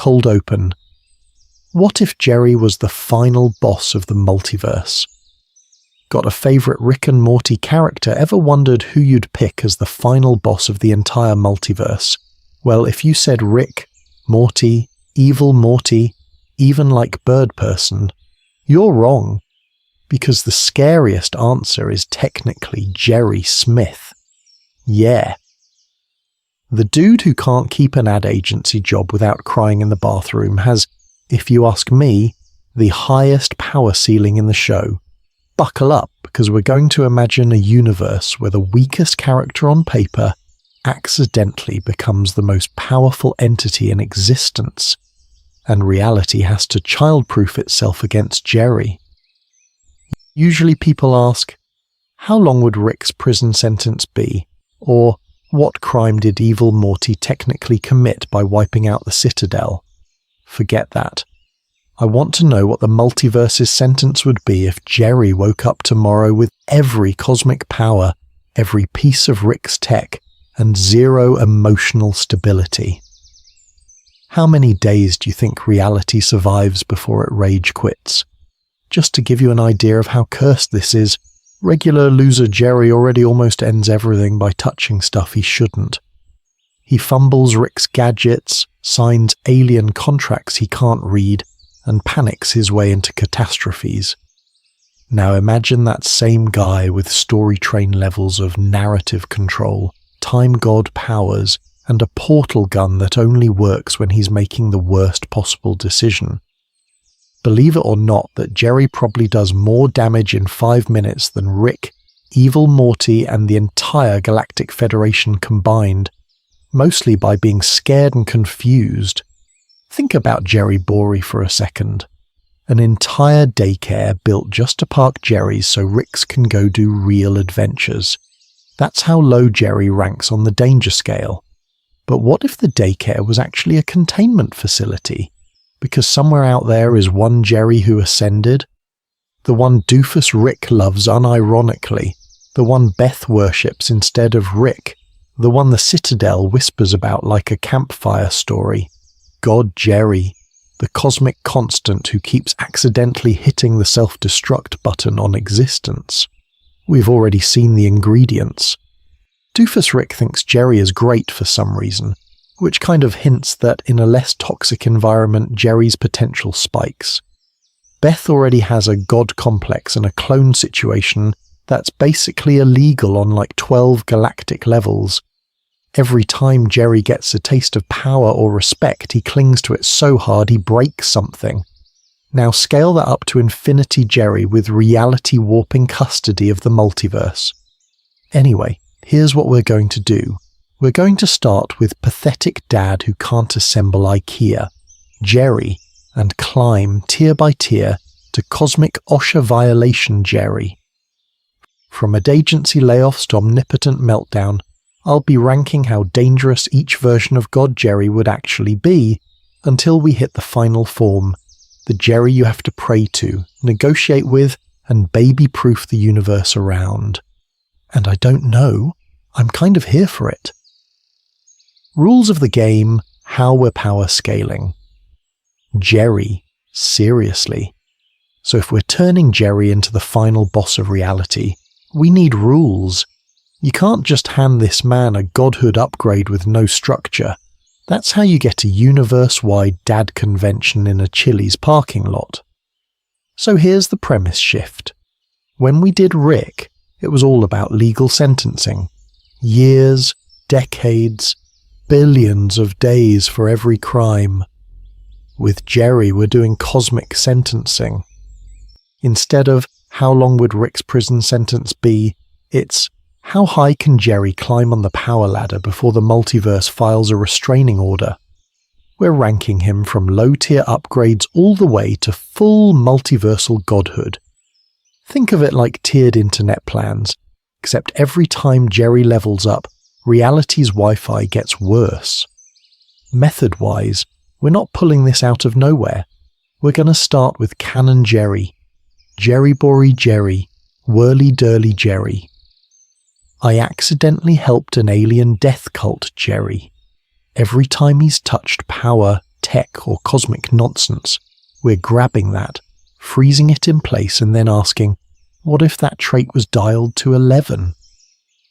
cold open. What if Jerry was the final boss of the multiverse? Got a favourite Rick and Morty character? Ever wondered who you'd pick as the final boss of the entire multiverse? Well, if you said Rick, Morty, Evil Morty, even like Bird Person, you're wrong, because the scariest answer is technically Jerry Smith. Yeah. The dude who can't keep an ad agency job without crying in the bathroom has, if you ask me, the highest power ceiling in the show. Buckle up, because we're going to imagine a universe where the weakest character on paper accidentally becomes the most powerful entity in existence, and reality has to childproof itself against Jerry. Usually people ask, how long would Rick's prison sentence be? Or, what crime did Evil Morty technically commit by wiping out the Citadel? Forget that. I want to know what the multiverse's sentence would be if Jerry woke up tomorrow with every cosmic power, every piece of Rick's tech, and zero emotional stability. How many days do you think reality survives before it rage quits? Just to give you an idea of how cursed this is, regular loser Jerry already almost ends everything by touching stuff he shouldn't. He fumbles Rick's gadgets, signs alien contracts he can't read, and panics his way into catastrophes. Now imagine that same guy with story train levels of narrative control, time god powers, and a portal gun that only works when he's making the worst possible decision. Believe it or not that Jerry probably does more damage in 5 minutes than Rick, Evil Morty, and the entire Galactic Federation combined, mostly by being scared and confused. Think about Jerry Bory for a second. An entire daycare built just to park Jerry's so Ricks can go do real adventures. That's how low Jerry ranks on the danger scale. But what if the daycare was actually a containment facility? Because somewhere out there is one Jerry who ascended, the one doofus Rick loves unironically, the one Beth worships instead of Rick, the one the Citadel whispers about like a campfire story. God Jerry, the cosmic constant who keeps accidentally hitting the self-destruct button on existence. We've already seen the ingredients. Doofus Rick thinks Jerry is great for some reason, which kind of hints that in a less toxic environment Jerry's potential spikes. Beth already has a god complex and a clone situation that's basically illegal on like 12 galactic levels. Every time Jerry gets a taste of power or respect, he clings to it so hard he breaks something. Now scale that up to Infinity Jerry with reality warping custody of the multiverse. Anyway, here's what we're going to do. We're going to start with pathetic dad who can't assemble IKEA, Jerry, and climb tier by tier to cosmic OSHA violation Jerry. From ad agency layoffs to omnipotent meltdown, I'll be ranking how dangerous each version of God Jerry would actually be until we hit the final form, the Jerry you have to pray to, negotiate with, and baby-proof the universe around. And I don't know, I'm kind of here for it. Rules of the game, how we're power scaling. Jerry, seriously. So if we're turning Jerry into the final boss of reality, we need rules. You can't just hand this man a godhood upgrade with no structure. That's how you get a universe-wide dad convention in a Chili's parking lot. So here's the premise shift. When we did Rick, it was all about legal sentencing. Years, decades, billions of days for every crime. With Jerry, we're doing cosmic sentencing. Instead of how long would Rick's prison sentence be, it's how high can Jerry climb on the power ladder before the multiverse files a restraining order? We're ranking him from low-tier upgrades all the way to full multiversal godhood. Think of it like tiered internet plans, except every time Jerry levels up, reality's Wi-Fi gets worse. Method-wise, we're not pulling this out of nowhere. We're going to start with Canon Jerry, Jerry Bory Jerry, Whirly Durly Jerry. I accidentally helped an alien death cult Jerry. Every time he's touched power, tech or cosmic nonsense, we're grabbing that, freezing it in place and then asking, what if that trait was dialed to 11?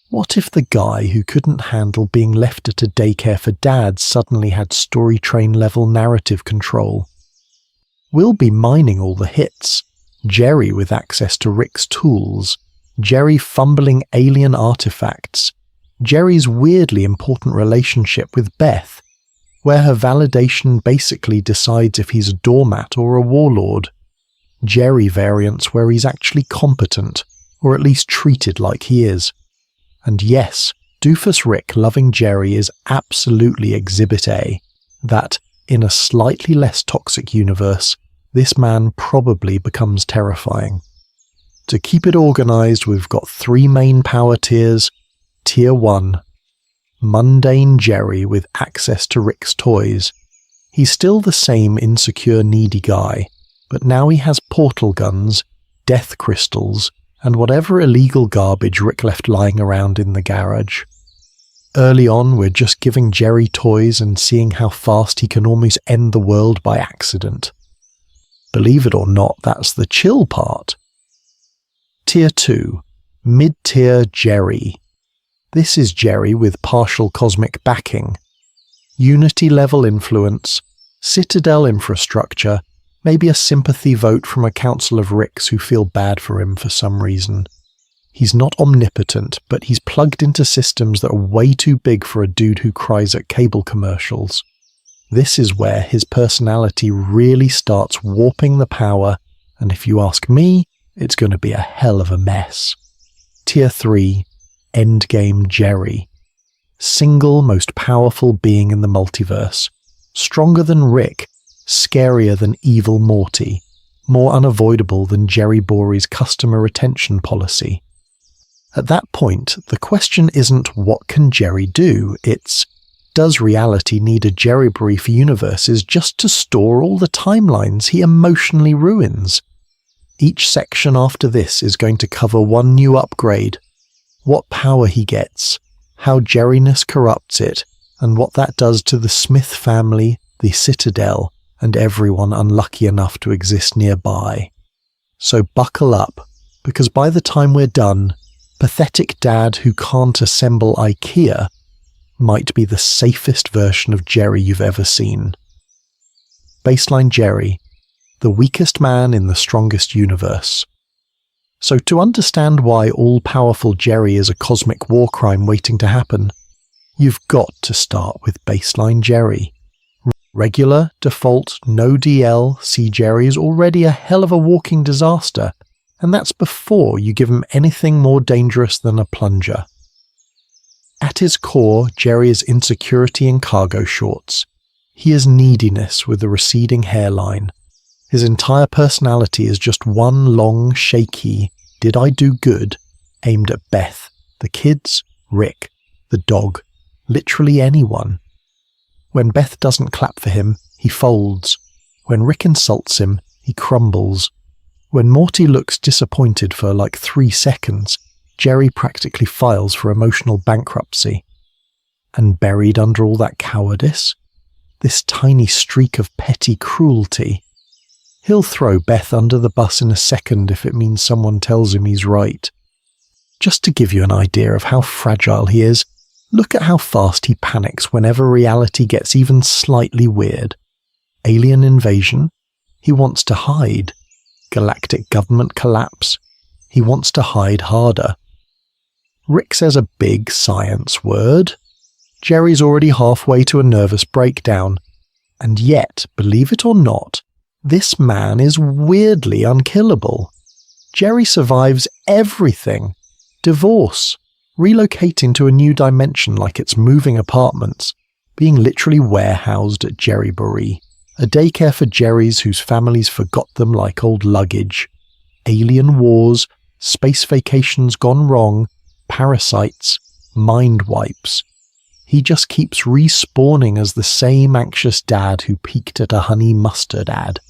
What if the guy who couldn't handle being left at a daycare for dads suddenly had story train level narrative control? We'll be mining all the hits. Jerry with access to Rick's tools, Jerry fumbling alien artifacts, Jerry's weirdly important relationship with Beth, where her validation basically decides if he's a doormat or a warlord, Jerry variants where he's actually competent, or at least treated like he is. And yes, Doofus Rick loving Jerry is absolutely Exhibit A, that, in a slightly less toxic universe, this man probably becomes terrifying. To keep it organised, we've got 3 main power tiers. Tier 1. Mundane Jerry with access to Rick's toys. He's still the same insecure needy guy, but now he has portal guns, death crystals, and whatever illegal garbage Rick left lying around in the garage. Early on, we're just giving Jerry toys and seeing how fast he can almost end the world by accident. Believe it or not, that's the chill part. Tier 2. Mid-tier Jerry. This is Jerry with partial cosmic backing. Unity-level influence, Citadel infrastructure, maybe a sympathy vote from a council of Ricks who feel bad for him for some reason. He's not omnipotent, but he's plugged into systems that are way too big for a dude who cries at cable commercials. This is where his personality really starts warping the power, and if you ask me, it's going to be a hell of a mess. Tier 3. Endgame Jerry. Single most powerful being in the multiverse. Stronger than Rick, scarier than evil Morty, more unavoidable than Jerry Bory's customer retention policy. At that point, the question isn't what can Jerry do, it's does reality need a Jerry Bory for universes just to store all the timelines he emotionally ruins? Each section after this is going to cover one new upgrade, what power he gets, how Jerryness corrupts it, and what that does to the Smith family, the Citadel, and everyone unlucky enough to exist nearby. So buckle up, because by the time we're done, pathetic dad who can't assemble IKEA might be the safest version of Jerry you've ever seen. Baseline Jerry, the weakest man in the strongest universe. So to understand why all-powerful Jerry is a cosmic war crime waiting to happen, you've got to start with baseline Jerry. Regular, default, no DL, C Jerry is already a hell of a walking disaster, and that's before you give him anything more dangerous than a plunger. At his core, Jerry is insecurity in cargo shorts. He is neediness with a receding hairline. His entire personality is just one long, shaky, did I do good, aimed at Beth, the kids, Rick, the dog, literally anyone. When Beth doesn't clap for him, he folds. When Rick insults him, he crumbles. When Morty looks disappointed for like 3 seconds, Jerry practically files for emotional bankruptcy. And buried under all that cowardice, this tiny streak of petty cruelty. He'll throw Beth under the bus in a second if it means someone tells him he's right. Just to give you an idea of how fragile he is, look at how fast he panics whenever reality gets even slightly weird. Alien invasion? He wants to hide. Galactic government collapse? He wants to hide harder. Rick says a big science word. Jerry's already halfway to a nervous breakdown. And yet, believe it or not, this man is weirdly unkillable. Jerry survives everything. Divorce, relocating to a new dimension like it's moving apartments, being literally warehoused at Jerry Bory, a daycare for Jerrys whose families forgot them like old luggage, alien wars, space vacations gone wrong, parasites, mind wipes. He just keeps respawning as the same anxious dad who peaked at a honey mustard ad.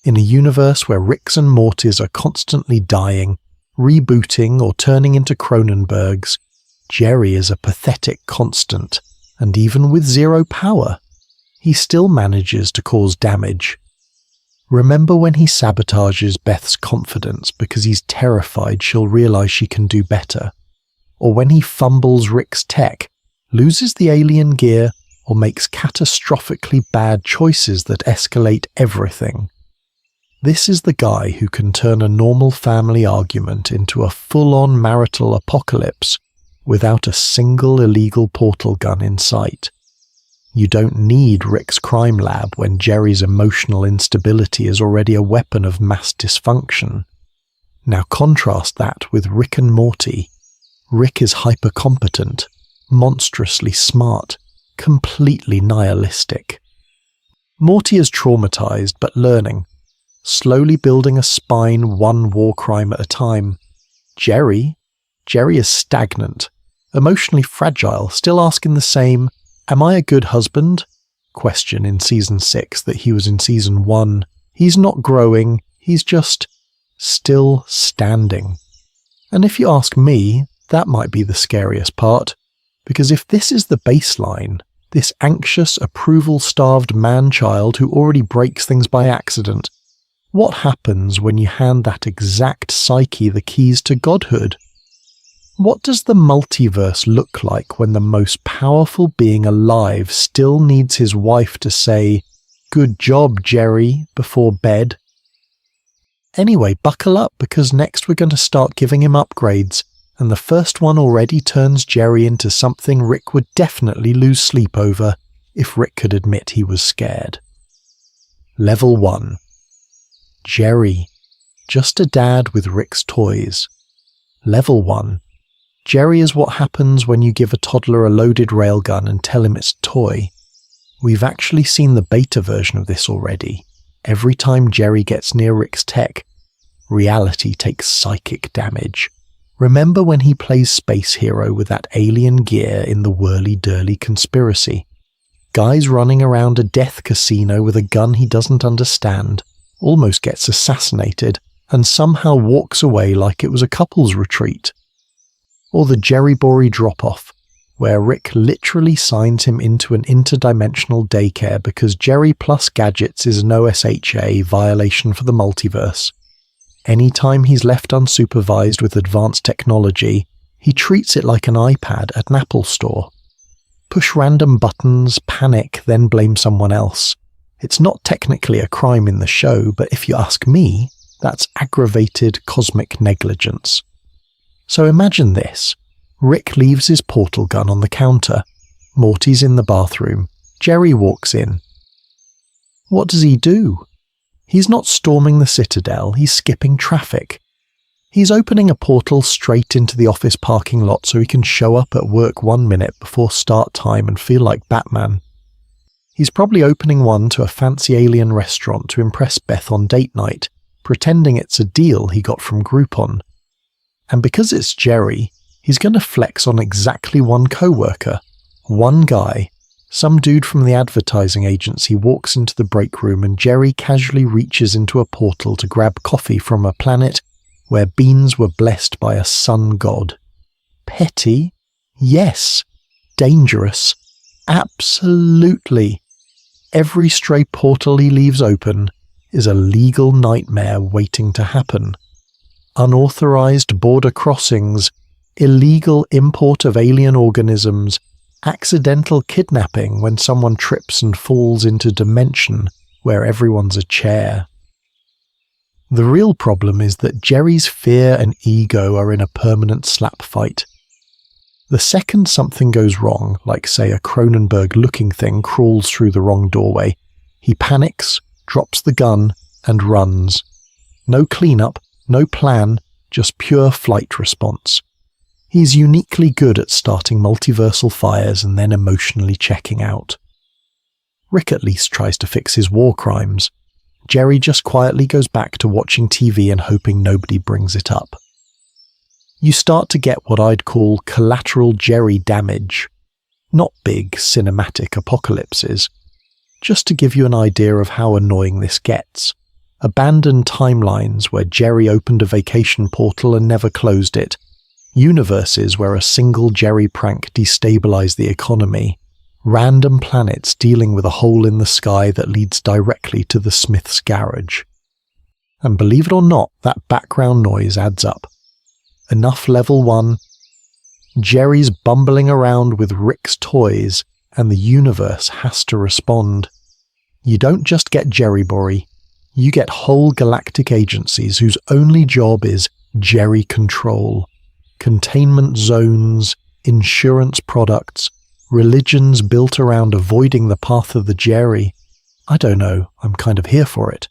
In a universe where Ricks and Mortys are constantly dying, rebooting or turning into Cronenbergs, Jerry is a pathetic constant, and even with zero power, he still manages to cause damage. Remember when he sabotages Beth's confidence because he's terrified she'll realize she can do better? Or when he fumbles Rick's tech, loses the alien gear, or makes catastrophically bad choices that escalate everything? This is the guy who can turn a normal family argument into a full-on marital apocalypse without a single illegal portal gun in sight. You don't need Rick's crime lab when Jerry's emotional instability is already a weapon of mass dysfunction. Now contrast that with Rick and Morty. Rick is hyper-competent, monstrously smart, completely nihilistic. Morty is traumatized but learning, slowly building a spine one war crime at a time. Jerry is stagnant, emotionally fragile, still asking the same "Am I a good husband?" question in Season 6 that he was in Season 1. He's not growing, he's just still standing. And if you ask me, that might be the scariest part, because if this is the baseline, this anxious, approval-starved man-child who already breaks things by accident, what happens when you hand that exact psyche the keys to godhood? What does the multiverse look like when the most powerful being alive still needs his wife to say, "Good job, Jerry," before bed? Anyway, buckle up, because next we're going to start giving him upgrades, and the first one already turns Jerry into something Rick would definitely lose sleep over if Rick could admit he was scared. Level 1. Jerry, just a dad with Rick's toys. Level 1. Jerry is what happens when you give a toddler a loaded railgun and tell him it's a toy. We've actually seen the beta version of this already. Every time Jerry gets near Rick's tech, reality takes psychic damage. Remember when he plays Space Hero with that alien gear in the Whirly-Durly Conspiracy? Guy's running around a death casino with a gun he doesn't understand, almost gets assassinated, and somehow walks away like it was a couple's retreat. Or the Jerry Bory drop-off, where Rick literally signs him into an interdimensional daycare because Jerry plus gadgets is an OSHA violation for the multiverse. Anytime he's left unsupervised with advanced technology, he treats it like an iPad at an Apple store. Push random buttons, panic, then blame someone else. It's not technically a crime in the show, but if you ask me, that's aggravated cosmic negligence. So imagine this. Rick leaves his portal gun on the counter. Morty's in the bathroom. Jerry walks in. What does he do? He's not storming the Citadel, he's skipping traffic. He's opening a portal straight into the office parking lot so he can show up at work 1 minute before start time and feel like Batman. He's probably opening one to a fancy alien restaurant to impress Beth on date night, pretending it's a deal he got from Groupon. And because it's Jerry, he's going to flex on exactly one co-worker. One guy. Some dude from the advertising agency walks into the break room and Jerry casually reaches into a portal to grab coffee from a planet where beans were blessed by a sun god. Petty? Yes. Dangerous? Absolutely. Every stray portal he leaves open is a legal nightmare waiting to happen. Unauthorized border crossings, illegal import of alien organisms, accidental kidnapping when someone trips and falls into dimension where everyone's a chair. The real problem is that Jerry's fear and ego are in a permanent slap fight. The second something goes wrong, like say a Cronenberg-looking thing crawls through the wrong doorway, he panics, drops the gun, and runs. No cleanup, no plan, just pure flight response. He's uniquely good at starting multiversal fires and then emotionally checking out. Rick at least tries to fix his war crimes. Jerry just quietly goes back to watching TV and hoping nobody brings it up. You start to get what I'd call collateral Jerry damage. Not big cinematic apocalypses. Just to give you an idea of how annoying this gets. Abandoned timelines where Jerry opened a vacation portal and never closed it. Universes where a single Jerry prank destabilized the economy. Random planets dealing with a hole in the sky that leads directly to the Smith's garage. And believe it or not, that background noise adds up. Enough level 1. Jerry's bumbling around with Rick's toys, and the universe has to respond. You don't just get Jerryborry, you get whole galactic agencies whose only job is Jerry control. Containment zones, insurance products, religions built around avoiding the path of the Jerry. I don't know, I'm kind of here for it.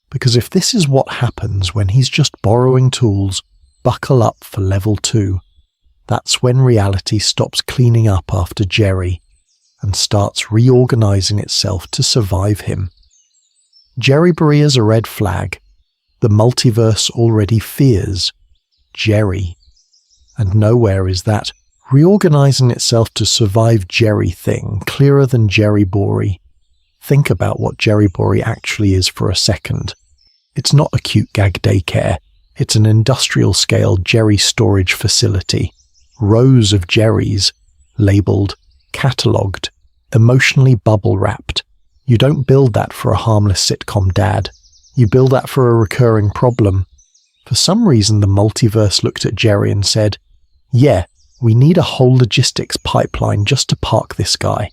Because if this is what happens when he's just borrowing tools, buckle up for level 2. That's when reality stops cleaning up after Jerry and starts reorganizing itself to survive him. Jerryborry is a red flag. The multiverse already fears Jerry. And nowhere is that reorganizing itself to survive Jerry thing clearer than Jerryborry. Think about what Jerryborry actually is for a second. It's not a cute gag daycare. It's an industrial-scale Jerry storage facility. Rows of Jerrys, labelled, catalogued, emotionally bubble-wrapped. You don't build that for a harmless sitcom dad. You build that for a recurring problem. For some reason the multiverse looked at Jerry and said, yeah, we need a whole logistics pipeline just to park this guy.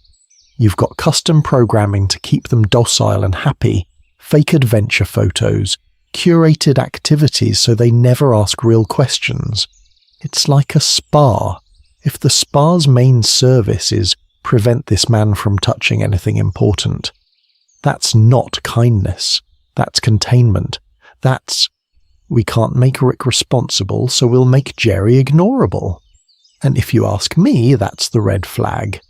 You've got custom programming to keep them docile and happy, fake adventure photos, curated activities so they never ask real questions. It's like a spa. If the spa's main service is prevent this man from touching anything important, that's not kindness. That's containment. That's, we can't make Rick responsible, so we'll make Jerry ignorable. And if you ask me, that's the red flag.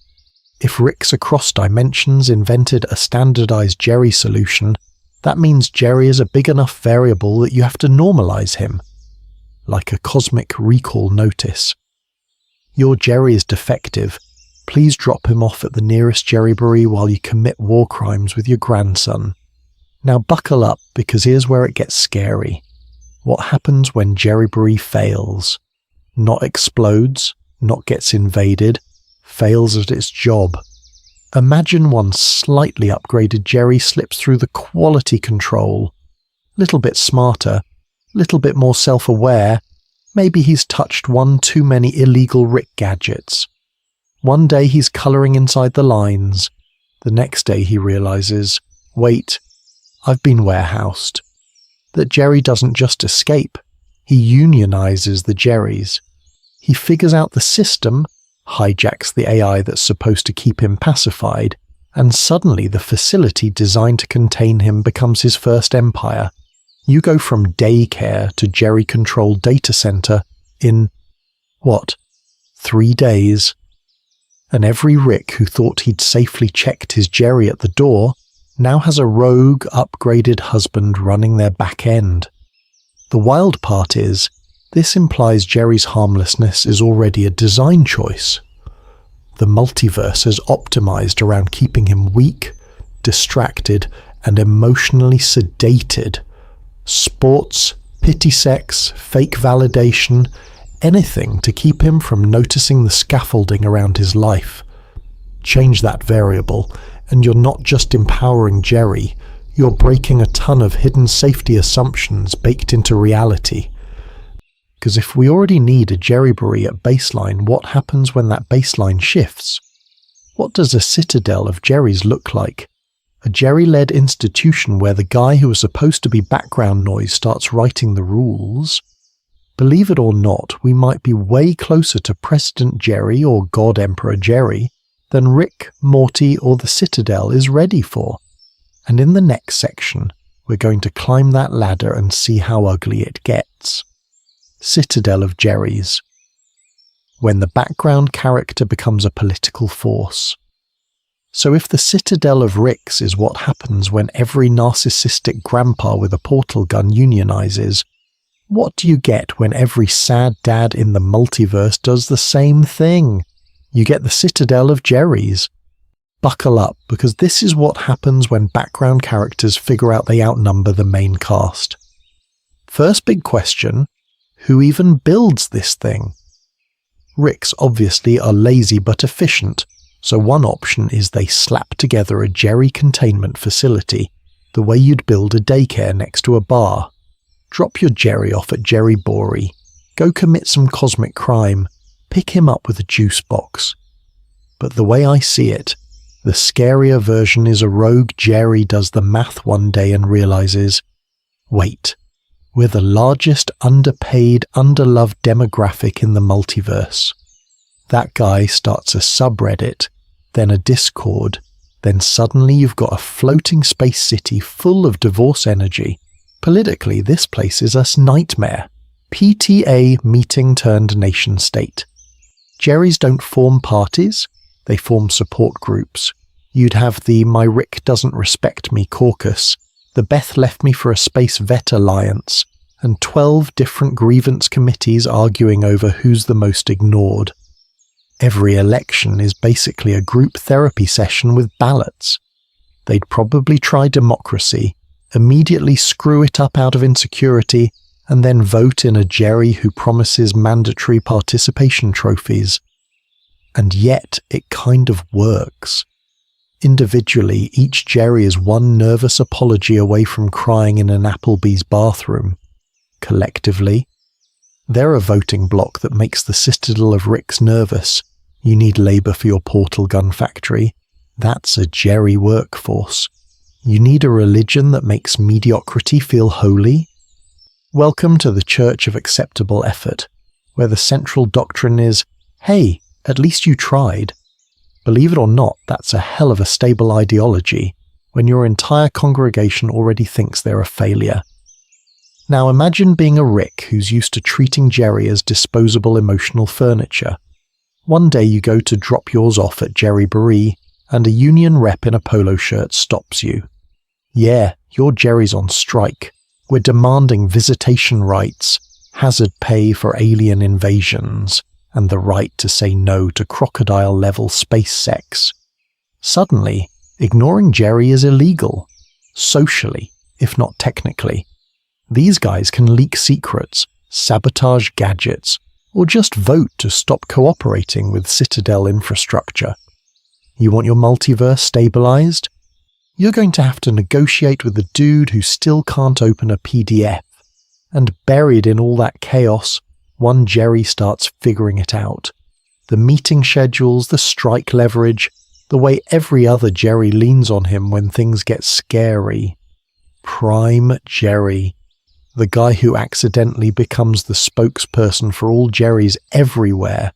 If Rick's across dimensions invented a standardized Jerry solution, that means Jerry is a big enough variable that you have to normalize him. Like a cosmic recall notice. Your Jerry is defective. Please drop him off at the nearest Jerryborry while you commit war crimes with your grandson. Now buckle up, because here's where it gets scary. What happens when Jerryborry fails? Not explodes, not gets invaded, fails at its job. Imagine one slightly upgraded Jerry slips through the quality control. Little bit smarter, little bit more self-aware. Maybe he's touched one too many illegal Rick gadgets. One day he's colouring inside the lines. The next day he realises, wait, I've been warehoused. That Jerry doesn't just escape, he unionises the Jerrys. He figures out the system, hijacks the AI that's supposed to keep him pacified, and suddenly the facility designed to contain him becomes his first empire. You go from daycare to Jerry-controlled data centre in, 3 days? And every Rick who thought he'd safely checked his Jerry at the door now has a rogue, upgraded husband running their back end. The wild part is, this implies Jerry's harmlessness is already a design choice. The multiverse is optimized around keeping him weak, distracted, and emotionally sedated. Sports, pity sex, fake validation, anything to keep him from noticing the scaffolding around his life. Change that variable, and you're not just empowering Jerry, you're breaking a ton of hidden safety assumptions baked into reality. Because if we already need a Jerryborry at baseline, what happens when that baseline shifts? What does a citadel of Jerrys look like? A Jerry-led institution where the guy who was supposed to be background noise starts writing the rules? Believe it or not, we might be way closer to President Jerry or God Emperor Jerry than Rick, Morty, or the Citadel is ready for. And in the next section, we're going to climb that ladder and see how ugly it gets. Citadel of Jerrys. When the background character becomes a political force. So if the Citadel of Ricks is what happens when every narcissistic grandpa with a portal gun unionizes, what do you get when every sad dad in the multiverse does the same thing? You get the Citadel of Jerrys. Buckle up, because this is what happens when background characters figure out they outnumber the main cast. First big question, who even builds this thing? Ricks obviously are lazy but efficient. So one option is they slap together a Jerry containment facility, the way you'd build a daycare next to a bar. Drop your Jerry off at Jerry Bory, go commit some cosmic crime, pick him up with a juice box. But the way I see it, the scarier version is a rogue Jerry does the math one day and realizes, wait, we're the largest underpaid, underloved demographic in the multiverse. That guy starts a subreddit, then a Discord, then suddenly you've got a floating space city full of divorce energy. Politically, this place is a nightmare. PTA meeting turned nation state. Jerrys don't form parties, they form support groups. You'd have the My Rick Doesn't Respect Me caucus, the Beth Left Me for a Space Vet Alliance, and 12 different grievance committees arguing over who's the most ignored. Every election is basically a group therapy session with ballots. They'd probably try democracy, immediately screw it up out of insecurity, and then vote in a Jerry who promises mandatory participation trophies. And yet, it kind of works. Individually, each Jerry is one nervous apology away from crying in an Applebee's bathroom. Collectively, they're a voting bloc that makes the citadel of Ricks nervous. You need labour for your portal gun factory. That's a Jerry workforce. You need a religion that makes mediocrity feel holy. Welcome to the Church of Acceptable Effort, where the central doctrine is, hey, at least you tried. Believe it or not, that's a hell of a stable ideology when your entire congregation already thinks they're a failure. Now imagine being a Rick who's used to treating Jerry as disposable emotional furniture. One day you go to drop yours off at Jerry Bory, and a union rep in a polo shirt stops you. Yeah, your Jerry's on strike. We're demanding visitation rights, hazard pay for alien invasions, and the right to say no to crocodile-level space sex. Suddenly, ignoring Jerry is illegal. Socially, if not technically. These guys can leak secrets, sabotage gadgets, or just vote to stop cooperating with Citadel infrastructure. You want your multiverse stabilized? You're going to have to negotiate with the dude who still can't open a PDF. And buried in all that chaos, one Jerry starts figuring it out. The meeting schedules, the strike leverage, the way every other Jerry leans on him when things get scary. Prime Jerry. The guy who accidentally becomes the spokesperson for all Jerrys everywhere.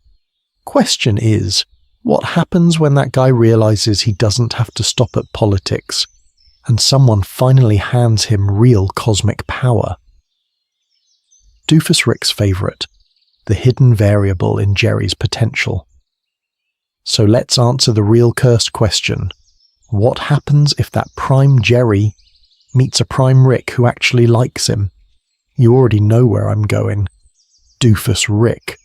Question is, what happens when that guy realizes he doesn't have to stop at politics, and someone finally hands him real cosmic power? Doofus Rick's favourite, the hidden variable in Jerry's potential. So let's answer the real cursed question. What happens if that Prime Jerry meets a Prime Rick who actually likes him? You already know where I'm going. Doofus Rick.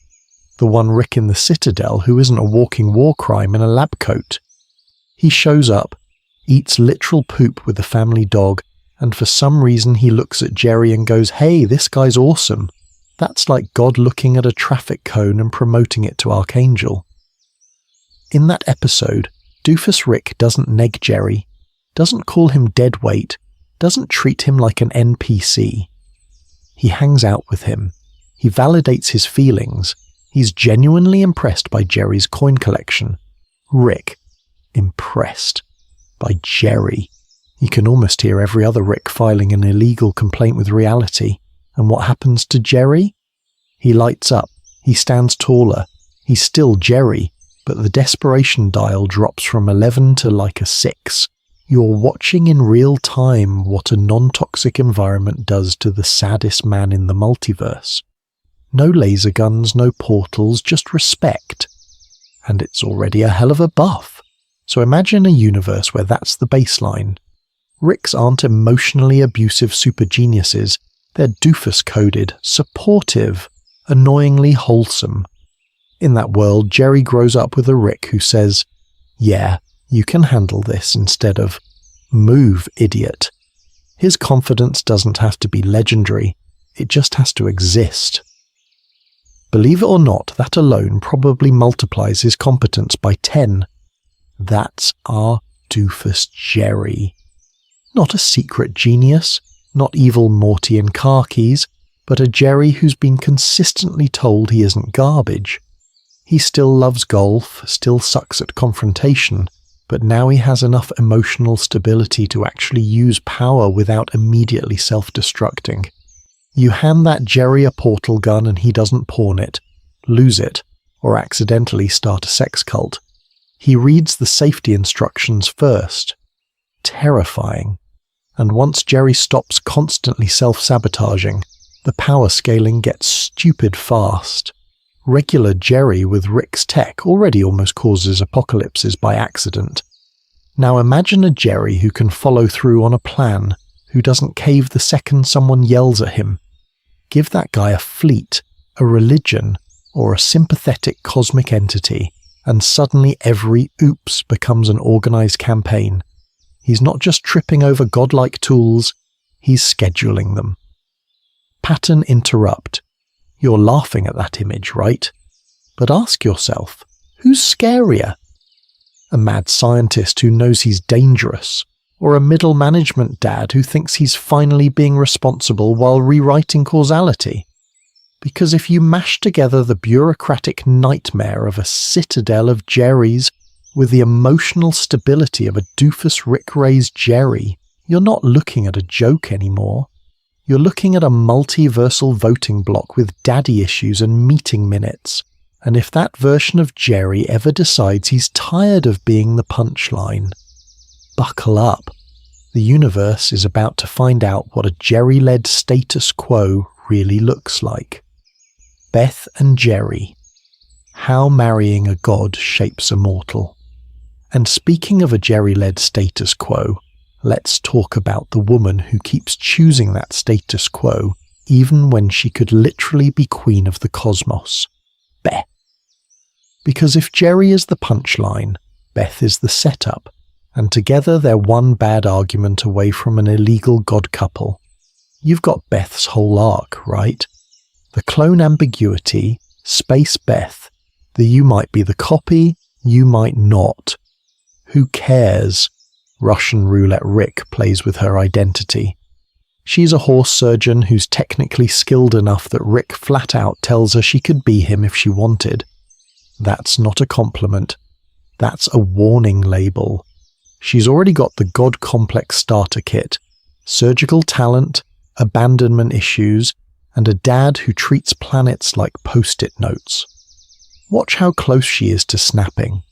The one Rick in the Citadel who isn't a walking war crime in a lab coat. He shows up, eats literal poop with the family dog, and for some reason he looks at Jerry and goes, hey, this guy's awesome. That's like God looking at a traffic cone and promoting it to Archangel. In that episode, Doofus Rick doesn't neg Jerry, doesn't call him deadweight, doesn't treat him like an NPC. He hangs out with him. He validates his feelings. He's genuinely impressed by Jerry's coin collection. Rick, impressed by Jerry. You can almost hear every other Rick filing an illegal complaint with reality. And what happens to Jerry? He lights up. He stands taller. He's still Jerry, but the desperation dial drops from 11 to like a 6. You're watching in real time what a non-toxic environment does to the saddest man in the multiverse. No laser guns, no portals, just respect. And it's already a hell of a buff. So imagine a universe where that's the baseline. Ricks aren't emotionally abusive super geniuses. They're doofus-coded, supportive, annoyingly wholesome. In that world, Jerry grows up with a Rick who says, yeah, you can handle this, instead of, move, idiot. His confidence doesn't have to be legendary, it just has to exist. Believe it or not, that alone probably multiplies his competence by 10. That's our doofus Jerry. Not a secret genius, not evil Morty in car keys, but a Jerry who's been consistently told he isn't garbage. He still loves golf, still sucks at confrontation, but now he has enough emotional stability to actually use power without immediately self-destructing. You hand that Jerry a portal gun and he doesn't pawn it, lose it, or accidentally start a sex cult. He reads the safety instructions first. Terrifying. And once Jerry stops constantly self-sabotaging, the power scaling gets stupid fast. Regular Jerry with Rick's tech already almost causes apocalypses by accident. Now imagine a Jerry who can follow through on a plan, who doesn't cave the second someone yells at him. Give that guy a fleet, a religion, or a sympathetic cosmic entity, and suddenly every oops becomes an organized campaign. He's not just tripping over godlike tools, he's scheduling them. Pattern interrupt. You're laughing at that image, right? But ask yourself, who's scarier? A mad scientist who knows he's dangerous, or a middle management dad who thinks he's finally being responsible while rewriting causality? Because if you mash together the bureaucratic nightmare of a citadel of Jerrys with the emotional stability of a doofus Rick Ray's Jerry, you're not looking at a joke anymore. You're looking at a multiversal voting block with daddy issues and meeting minutes. And if that version of Jerry ever decides he's tired of being the punchline, buckle up. The universe is about to find out what a Jerry-led status quo really looks like. Beth and Jerry. How marrying a god shapes a mortal. And speaking of a Jerry-led status quo, let's talk about the woman who keeps choosing that status quo even when she could literally be queen of the cosmos. Beth. Because if Jerry is the punchline, Beth is the setup, and together they're one bad argument away from an illegal god couple. You've got Beth's whole arc, right? The clone ambiguity, space Beth, the you might be the copy, you might not. Who cares? Russian roulette Rick plays with her identity. She's a horse surgeon who's technically skilled enough that Rick flat out tells her she could be him if she wanted. That's not a compliment. That's a warning label. She's already got the God Complex starter kit, surgical talent, abandonment issues, and a dad who treats planets like post-it notes. Watch how close she is to snapping.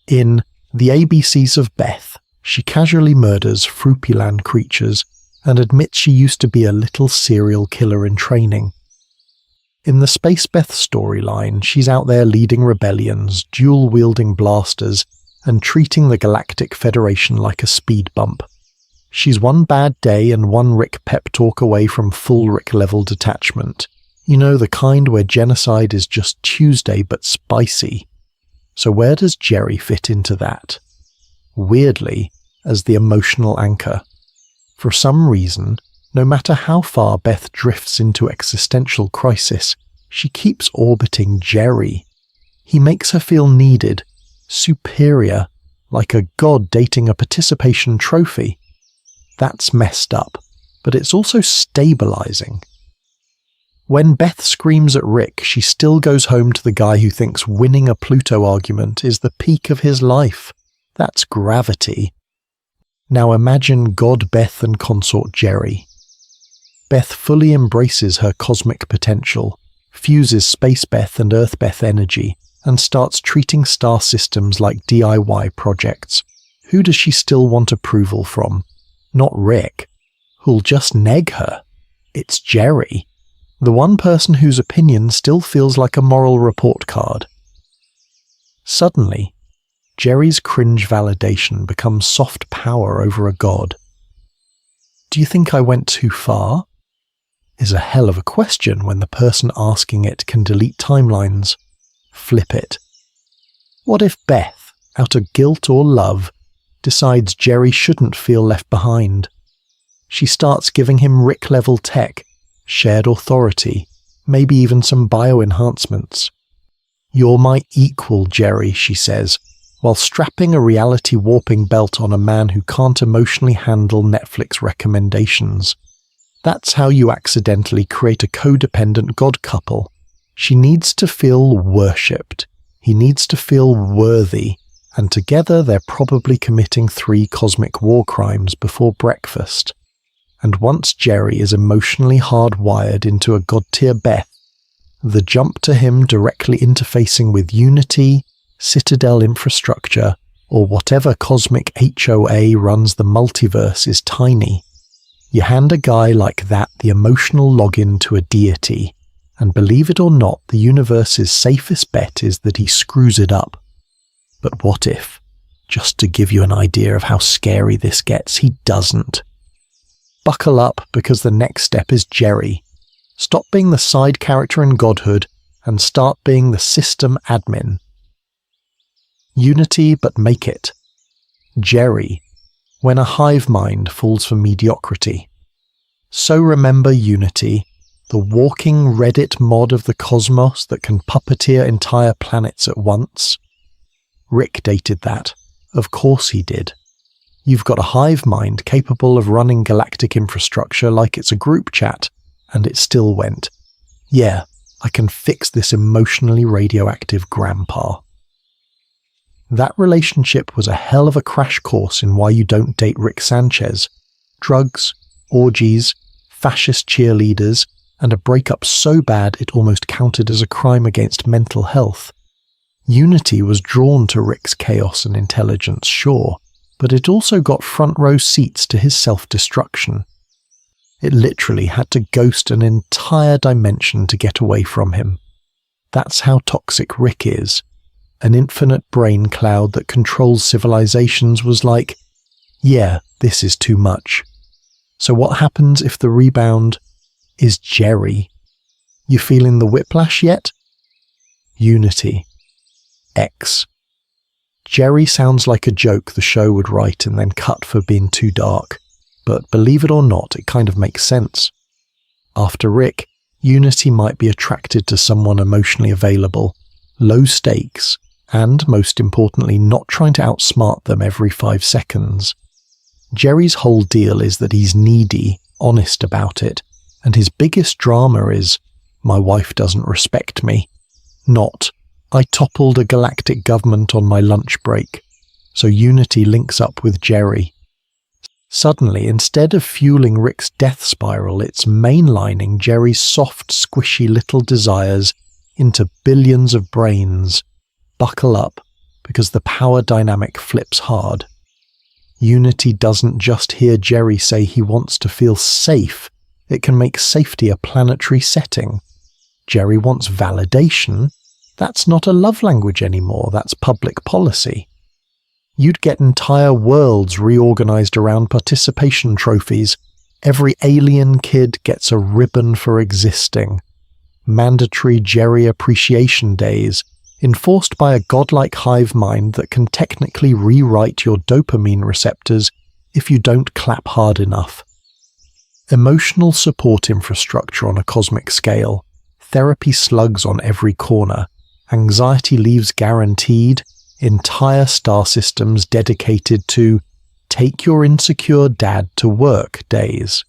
In The ABCs of Beth, she casually murders Fruityland creatures and admits she used to be a little serial killer in training. In the Space Beth storyline, she's out there leading rebellions, dual-wielding blasters, and treating the Galactic Federation like a speed bump. She's one bad day and one Rick pep talk away from full Rick-level detachment. You know, the kind where genocide is just Tuesday but spicy. So where does Jerry fit into that? Weirdly, as the emotional anchor. For some reason, no matter how far Beth drifts into existential crisis, she keeps orbiting Jerry. He makes her feel needed, superior, like a god dating a participation trophy. That's messed up, but it's also stabilizing. When Beth screams at Rick, she still goes home to the guy who thinks winning a Pluto argument is the peak of his life. That's gravity. Now imagine God Beth and consort Jerry. Beth fully embraces her cosmic potential, fuses Space Beth and Earth Beth energy, and starts treating star systems like DIY projects. Who does she still want approval from? Not Rick, who'll just neg her. It's Jerry, the one person whose opinion still feels like a moral report card. Suddenly, Jerry's cringe validation becomes soft power over a god. Do you think I went too far? Is a hell of a question when the person asking it can delete timelines. Flip it. What if Beth, out of guilt or love, decides Jerry shouldn't feel left behind? She starts giving him Rick-level tech, shared authority, maybe even some bio-enhancements. You're my equal, Jerry, she says, while strapping a reality warping belt on a man who can't emotionally handle Netflix recommendations. That's how you accidentally create a codependent god couple. She needs to feel worshipped. He needs to feel worthy. And together they're probably committing 3 cosmic war crimes before breakfast. And once Jerry is emotionally hardwired into a god-tier Beth, the jump to him directly interfacing with Unity, Citadel infrastructure, or whatever cosmic HOA runs the multiverse is tiny. You hand a guy like that the emotional login to a deity, and believe it or not, the universe's safest bet is that he screws it up. But what if, just to give you an idea of how scary this gets, he doesn't? Buckle up, because the next step is Jerry. Stop being the side character in godhood and start being the system admin. Unity, but make it. Jerry, when a hive mind falls for mediocrity. So remember Unity, the walking Reddit mod of the cosmos that can puppeteer entire planets at once. Rick dated that. Of course he did. You've got a hive mind capable of running galactic infrastructure like it's a group chat, and it still went, "Yeah, I can fix this emotionally radioactive grandpa." That relationship was a hell of a crash course in why you don't date Rick Sanchez. Drugs, orgies, fascist cheerleaders, and a breakup so bad it almost counted as a crime against mental health. Unity was drawn to Rick's chaos and intelligence, sure, but it also got front-row seats to his self-destruction. It literally had to ghost an entire dimension to get away from him. That's how toxic Rick is. An infinite brain cloud that controls civilizations was like, yeah, this is too much. So what happens if the rebound is Jerry? You feeling the whiplash yet? Unity. X. Jerry sounds like a joke the show would write and then cut for being too dark, but believe it or not, it kind of makes sense. After Rick, Unity might be attracted to someone emotionally available, low stakes, and, most importantly, not trying to outsmart them every 5 seconds. Jerry's whole deal is that he's needy, honest about it, and his biggest drama is, "My wife doesn't respect me," not, "I toppled a galactic government on my lunch break." So Unity links up with Jerry. Suddenly, instead of fueling Rick's death spiral, it's mainlining Jerry's soft, squishy little desires into billions of brains. Buckle up, because the power dynamic flips hard. Unity doesn't just hear Jerry say he wants to feel safe, it can make safety a planetary setting. Jerry wants validation. That's not a love language anymore, that's public policy. You'd get entire worlds reorganized around participation trophies. Every alien kid gets a ribbon for existing. Mandatory Jerry appreciation days, enforced by a godlike hive mind that can technically rewrite your dopamine receptors if you don't clap hard enough. Emotional support infrastructure on a cosmic scale, therapy slugs on every corner, anxiety leaves guaranteed, entire star systems dedicated to take your insecure dad to work days.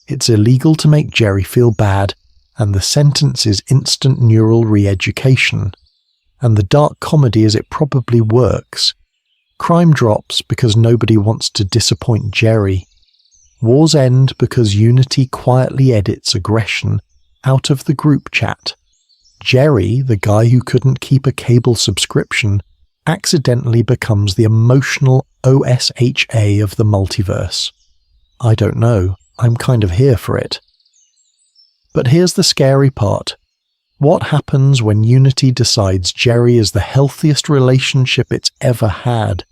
It's illegal to make Jerry feel bad, and the sentence is instant neural re-education. And the dark comedy is it probably works. Crime drops because nobody wants to disappoint Jerry. Wars end because Unity quietly edits aggression out of the group chat. Jerry, the guy who couldn't keep a cable subscription, accidentally becomes the emotional OSHA of the multiverse. I don't know, I'm kind of here for it. But here's the scary part. What happens when Unity decides Jerry is the healthiest relationship it's ever had,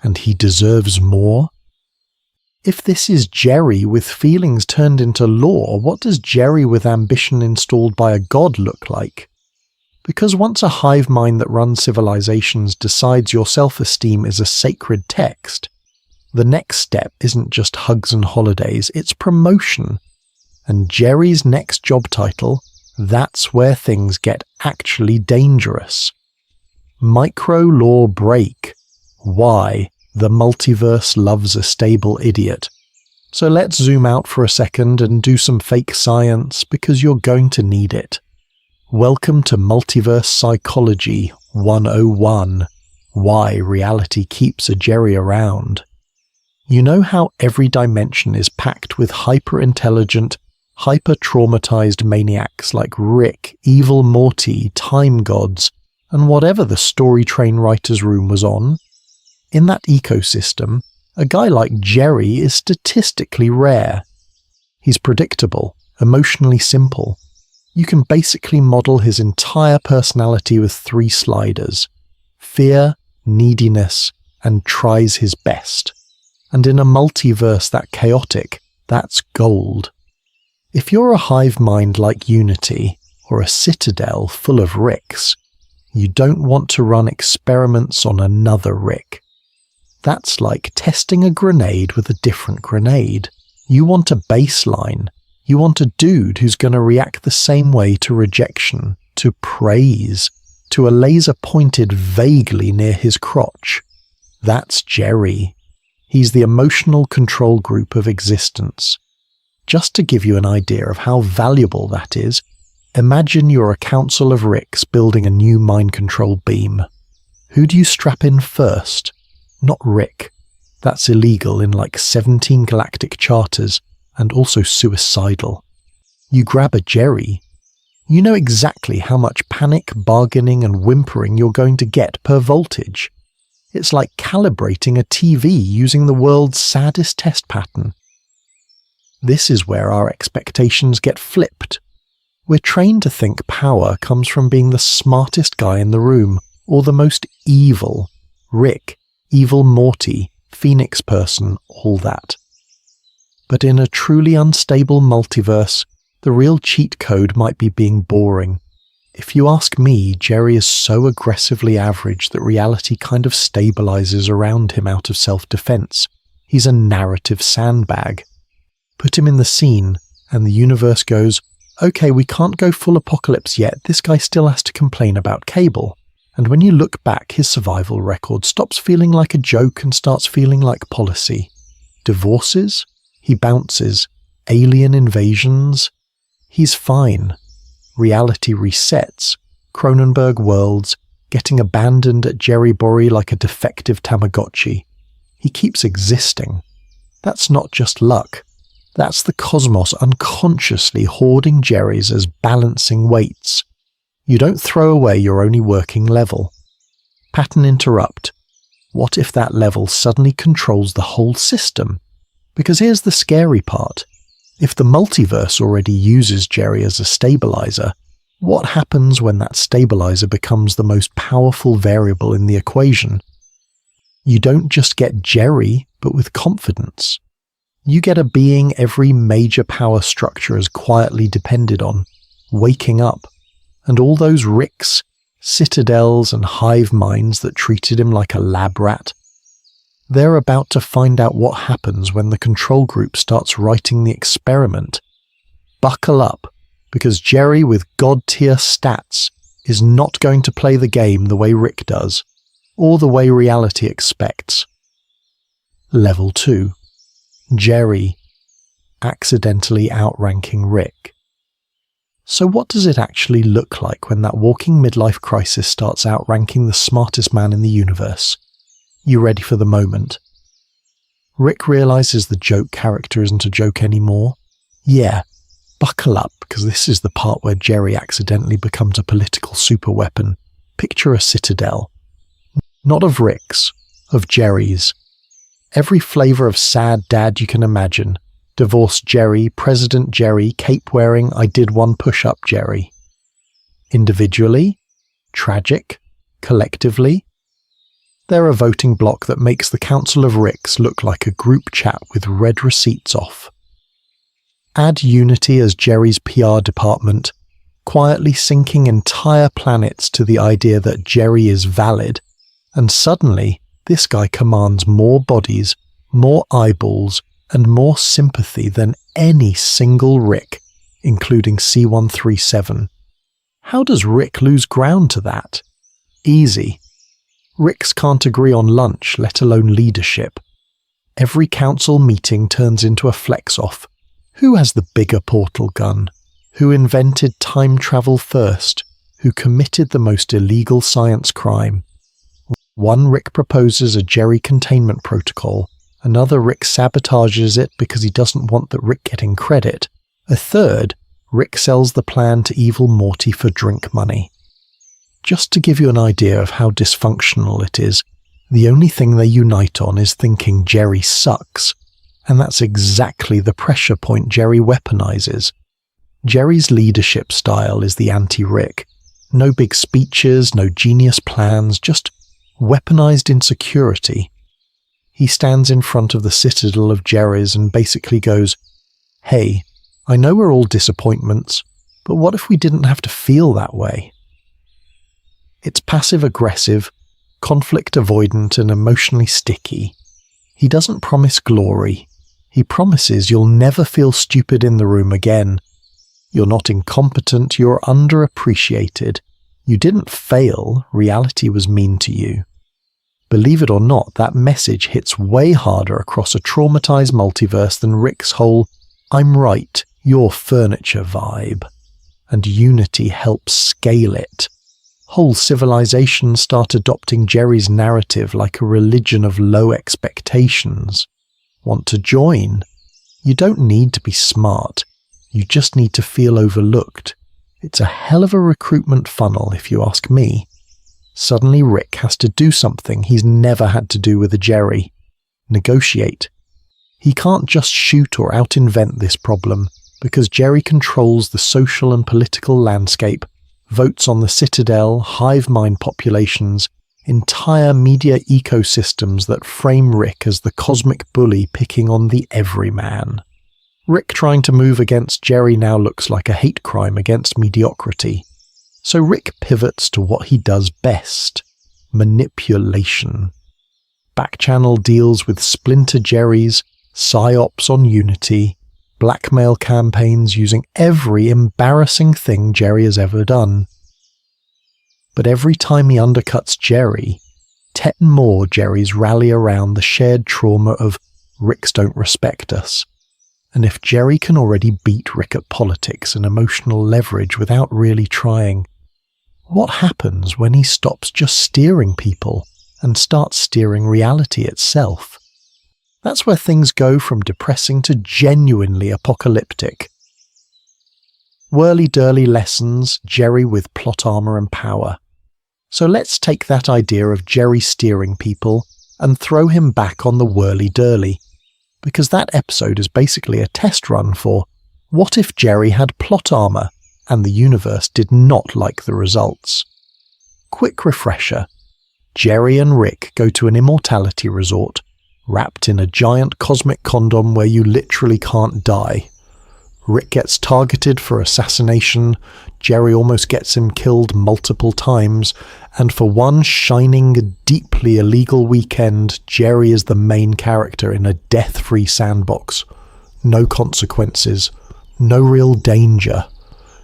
and he deserves more? If this is Jerry with feelings turned into law, what does Jerry with ambition installed by a god look like? Because once a hive mind that runs civilizations decides your self-esteem is a sacred text, the next step isn't just hugs and holidays, it's promotion. And Jerry's next job title, that's where things get actually dangerous. Micro-law break. Why the multiverse loves a stable idiot. So let's zoom out for a second and do some fake science because you're going to need it. Welcome to Multiverse Psychology 101. Why reality keeps a Jerry around. You know how every dimension is packed with hyper-intelligent, hyper-traumatized maniacs like Rick, evil Morty, time gods, and whatever the story train writer's room was on? In that ecosystem, a guy like Jerry is statistically rare. He's predictable, emotionally simple. You can basically model his entire personality with 3 sliders: fear, neediness, and tries his best. And in a multiverse that chaotic, that's gold. If you're a hive mind like Unity, or a citadel full of Ricks, you don't want to run experiments on another Rick. That's like testing a grenade with a different grenade. You want a baseline. You want a dude who's going to react the same way to rejection, to praise, to a laser pointed vaguely near his crotch. That's Jerry. He's the emotional control group of existence. Just to give you an idea of how valuable that is, imagine you're a council of Ricks building a new mind control beam. Who do you strap in first? Not Rick. That's illegal in like 17 galactic charters and also suicidal. You grab a Jerry. You know exactly how much panic, bargaining and whimpering you're going to get per voltage. It's like calibrating a TV using the world's saddest test pattern. This is where our expectations get flipped. We're trained to think power comes from being the smartest guy in the room, or the most evil. Rick, evil Morty, Phoenix person, all that. But in a truly unstable multiverse, the real cheat code might be being boring. If you ask me, Jerry is so aggressively average that reality kind of stabilizes around him out of self-defense. He's a narrative sandbag. Put him in the scene, and the universe goes, okay, we can't go full apocalypse yet, this guy still has to complain about cable. And when you look back, his survival record stops feeling like a joke and starts feeling like policy. Divorces? He bounces. Alien invasions? He's fine. Reality resets. Cronenberg worlds, getting abandoned at Jerry Borry like a defective Tamagotchi. He keeps existing. That's not just luck. That's the cosmos unconsciously hoarding Jerrys as balancing weights. You don't throw away your only working level. Pattern interrupt. What if that level suddenly controls the whole system? Because here's the scary part. If the multiverse already uses Jerry as a stabilizer, what happens when that stabilizer becomes the most powerful variable in the equation? You don't just get Jerry, but with confidence. You get a being every major power structure has quietly depended on, waking up, and all those Ricks, citadels and hive minds that treated him like a lab rat. They're about to find out what happens when the control group starts writing the experiment. Buckle up, because Jerry with god-tier stats is not going to play the game the way Rick does, or the way reality expects. Level 2. Jerry, accidentally outranking Rick. So what does it actually look like when that walking midlife crisis starts outranking the smartest man in the universe? You ready for the moment? Rick realizes the joke character isn't a joke anymore. Yeah, buckle up, because this is the part where Jerry accidentally becomes a political superweapon. Picture a citadel. Not of Rick's, of Jerry's. Every flavor of sad dad you can imagine. Divorced Jerry, President Jerry, cape-wearing, I did one push-up Jerry. Individually, tragic, collectively, they're a voting bloc that makes the Council of Ricks look like a group chat with red receipts off. Add Unity as Jerry's PR department, quietly sinking entire planets to the idea that Jerry is valid, and suddenly this guy commands more bodies, more eyeballs, and more sympathy than any single Rick, including C-137. How does Rick lose ground to that? Easy. Ricks can't agree on lunch, let alone leadership. Every council meeting turns into a flex-off. Who has the bigger portal gun? Who invented time travel first? Who committed the most illegal science crime? One Rick proposes a Jerry containment protocol. Another Rick sabotages it because he doesn't want the Rick getting credit. A third, Rick sells the plan to evil Morty for drink money. Just to give you an idea of how dysfunctional it is, the only thing they unite on is thinking Jerry sucks, and that's exactly the pressure point Jerry weaponizes. Jerry's leadership style is the anti-Rick. No big speeches, no genius plans, just weaponized insecurity. He stands in front of the citadel of Jerry's and basically goes, "Hey, I know we're all disappointments, but what if we didn't have to feel that way?" It's passive-aggressive, conflict-avoidant and emotionally sticky. He doesn't promise glory. He promises you'll never feel stupid in the room again. You're not incompetent, you're underappreciated. You didn't fail, reality was mean to you. Believe it or not, that message hits way harder across a traumatized multiverse than Rick's whole "I'm right, you're furniture" vibe. And Unity helps scale it. Whole civilizations start adopting Jerry's narrative like a religion of low expectations. Want to join? You don't need to be smart. You just need to feel overlooked. It's a hell of a recruitment funnel, if you ask me. Suddenly Rick has to do something he's never had to do with a Jerry. Negotiate. He can't just shoot or out-invent this problem, because Jerry controls the social and political landscape, votes on the Citadel, hive mind populations, entire media ecosystems that frame Rick as the cosmic bully picking on the everyman. Rick trying to move against Jerry now looks like a hate crime against mediocrity. So Rick pivots to what he does best: manipulation. Backchannel deals with splinter Jerrys, psyops on Unity, blackmail campaigns using every embarrassing thing Jerry has ever done. But every time he undercuts Jerry, 10 more Jerrys rally around the shared trauma of "Ricks don't respect us." And if Jerry can already beat Rick at politics and emotional leverage without really trying, what happens when he stops just steering people and starts steering reality itself? That's where things go from depressing to genuinely apocalyptic. Whirly-dirly lessons, Jerry with plot armor and power. So let's take that idea of Jerry steering people and throw him back on the whirly-dirly, because that episode is basically a test run for what if Jerry had plot armor and the universe did not like the results. Quick refresher. Jerry and Rick go to an immortality resort, wrapped in a giant cosmic condom where you literally can't die. Rick gets targeted for assassination, Jerry almost gets him killed multiple times, and for one shining, deeply illegal weekend, Jerry is the main character in a death-free sandbox. No consequences, no real danger.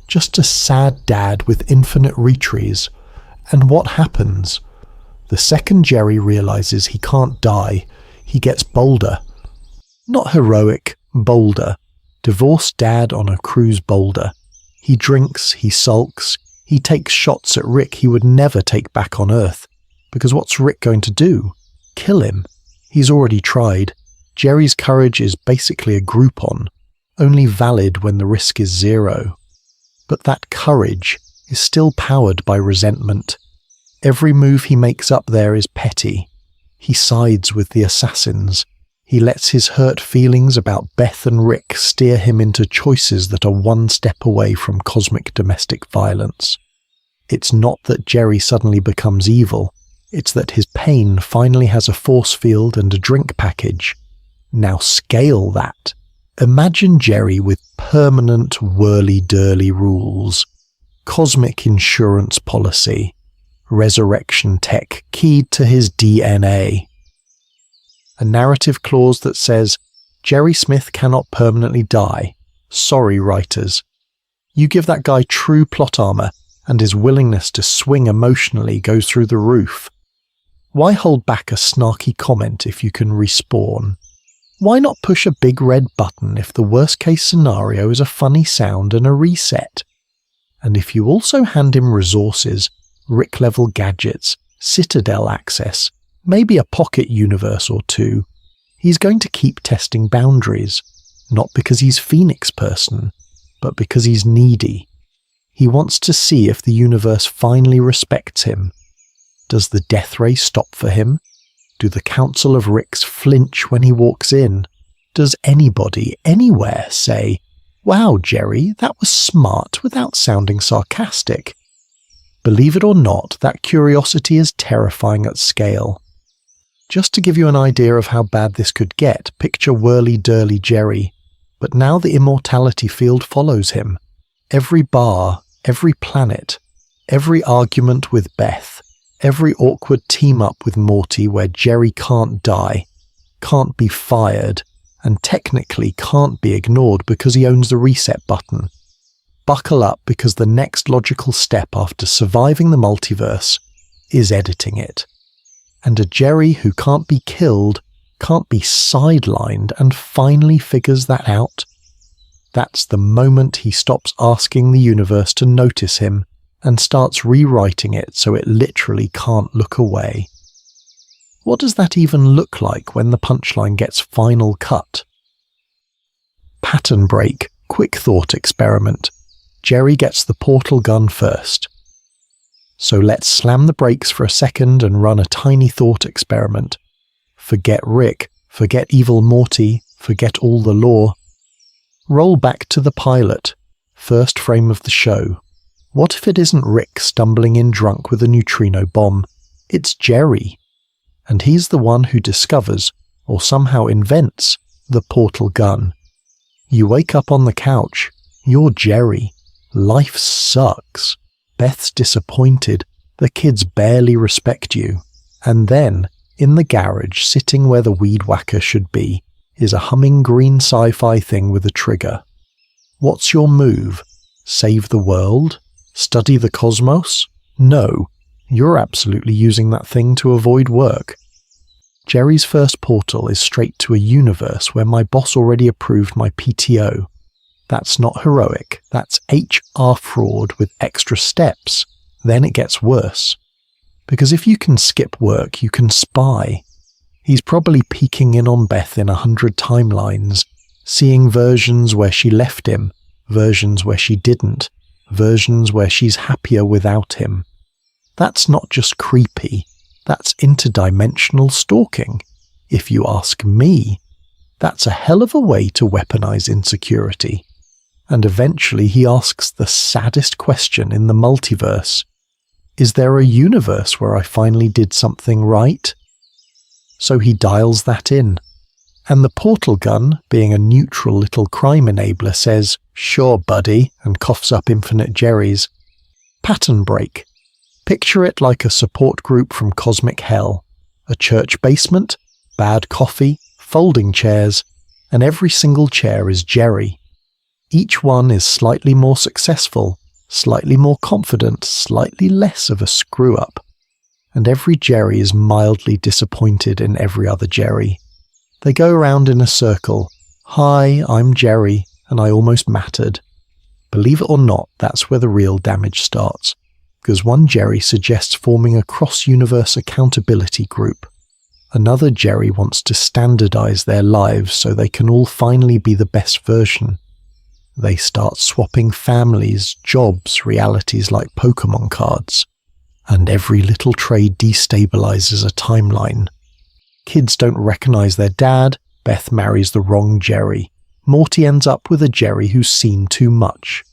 Just a sad dad with infinite retries. And what happens? The second Jerry realizes he can't die, he gets bolder. Not heroic, bolder. Divorced dad on a cruise boulder. He drinks, he sulks, he takes shots at Rick he would never take back on Earth. Because what's Rick going to do? Kill him. He's already tried. Jerry's courage is basically a Groupon, only valid when the risk is zero. But that courage is still powered by resentment. Every move he makes up there is petty. He sides with the assassins. He lets his hurt feelings about Beth and Rick steer him into choices that are one step away from cosmic domestic violence. It's not that Jerry suddenly becomes evil. It's that his pain finally has a force field and a drink package. Now scale that. Imagine Jerry with permanent whirly-dirly rules. Cosmic insurance policy. Resurrection tech keyed to his DNA. A narrative clause that says, Jerry Smith cannot permanently die. Sorry, writers. You give that guy true plot armor, and his willingness to swing emotionally goes through the roof. Why hold back a snarky comment if you can respawn? Why not push a big red button if the worst case scenario is a funny sound and a reset? And if you also hand him resources, Rick-level gadgets, Citadel access, maybe a pocket universe or two, he's going to keep testing boundaries, not because he's Phoenix person, but because he's needy. He wants to see if the universe finally respects him. Does the death ray stop for him? Do the Council of Ricks flinch when he walks in? Does anybody, anywhere, say, "Wow, Jerry, that was smart," without sounding sarcastic? Believe it or not, that curiosity is terrifying at scale. Just to give you an idea of how bad this could get, picture whirly-durly Jerry. But now the immortality field follows him. Every bar, every planet, every argument with Beth, every awkward team-up with Morty where Jerry can't die, can't be fired, and technically can't be ignored because he owns the reset button. Buckle up, because the next logical step after surviving the multiverse is editing it. And a Jerry who can't be killed, can't be sidelined, and finally figures that out. That's the moment he stops asking the universe to notice him and starts rewriting it so it literally can't look away. What does that even look like when the punchline gets final cut? Pattern break, quick thought experiment. Jerry gets the portal gun first. So let's slam the brakes for a second and run a tiny thought experiment. Forget Rick, forget evil Morty, forget all the lore. Roll back to the pilot, first frame of the show. What if it isn't Rick stumbling in drunk with a neutrino bomb? It's Jerry. And he's the one who discovers, or somehow invents, the portal gun. You wake up on the couch. You're Jerry. Life sucks. Beth's disappointed. The kids barely respect you. And then, in the garage, sitting where the weed whacker should be, is a humming green sci-fi thing with a trigger. What's your move? Save the world? Study the cosmos? No, you're absolutely using that thing to avoid work. Jerry's first portal is straight to a universe where my boss already approved my PTO. That's not heroic, that's HR fraud with extra steps. Then it gets worse. Because if you can skip work, you can spy. He's probably peeking in on Beth in 100 timelines, seeing versions where she left him, versions where she didn't, versions where she's happier without him. That's not just creepy, that's interdimensional stalking. If you ask me, that's a hell of a way to weaponize insecurity. And eventually he asks the saddest question in the multiverse. Is there a universe where I finally did something right? So he dials that in. And the portal gun, being a neutral little crime enabler, says, "Sure, buddy," and coughs up infinite Jerrys. Pattern break. Picture it like a support group from cosmic hell. A church basement, bad coffee, folding chairs, and every single chair is Jerry. Each one is slightly more successful, slightly more confident, slightly less of a screw-up. And every Jerry is mildly disappointed in every other Jerry. They go around in a circle. "Hi, I'm Jerry, and I almost mattered." Believe it or not, that's where the real damage starts. Because one Jerry suggests forming a cross-universe accountability group. Another Jerry wants to standardize their lives so they can all finally be the best version. They start swapping families, jobs, realities like Pokemon cards. And every little trade destabilizes a timeline. Kids don't recognize their dad, Beth marries the wrong Jerry. Morty ends up with a Jerry who's seen too much.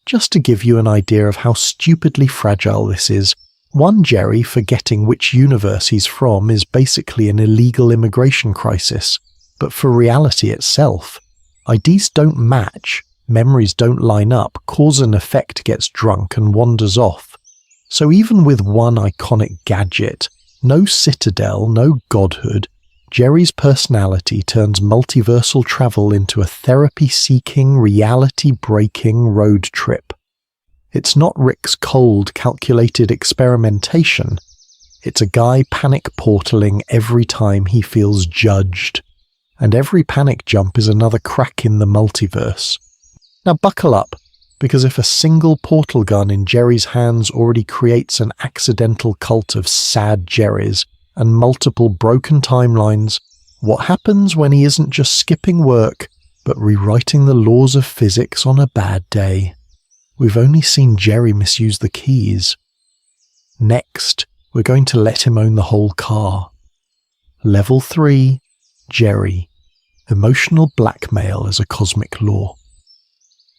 Just to give you an idea of how stupidly fragile this is, one Jerry forgetting which universe he's from is basically an illegal immigration crisis. But for reality itself, IDs don't match, memories don't line up, cause and effect gets drunk and wanders off. So even with one iconic gadget, no citadel, no godhood, Jerry's personality turns multiversal travel into a therapy-seeking, reality-breaking road trip. It's not Rick's cold, calculated experimentation. It's a guy panic portaling every time he feels judged. And every panic jump is another crack in the multiverse. Now buckle up, because if a single portal gun in Jerry's hands already creates an accidental cult of sad Jerrys and multiple broken timelines, what happens when he isn't just skipping work, but rewriting the laws of physics on a bad day? We've only seen Jerry misuse the keys. Next, we're going to let him own the whole car. Level 3, Jerry. Emotional blackmail as a cosmic law.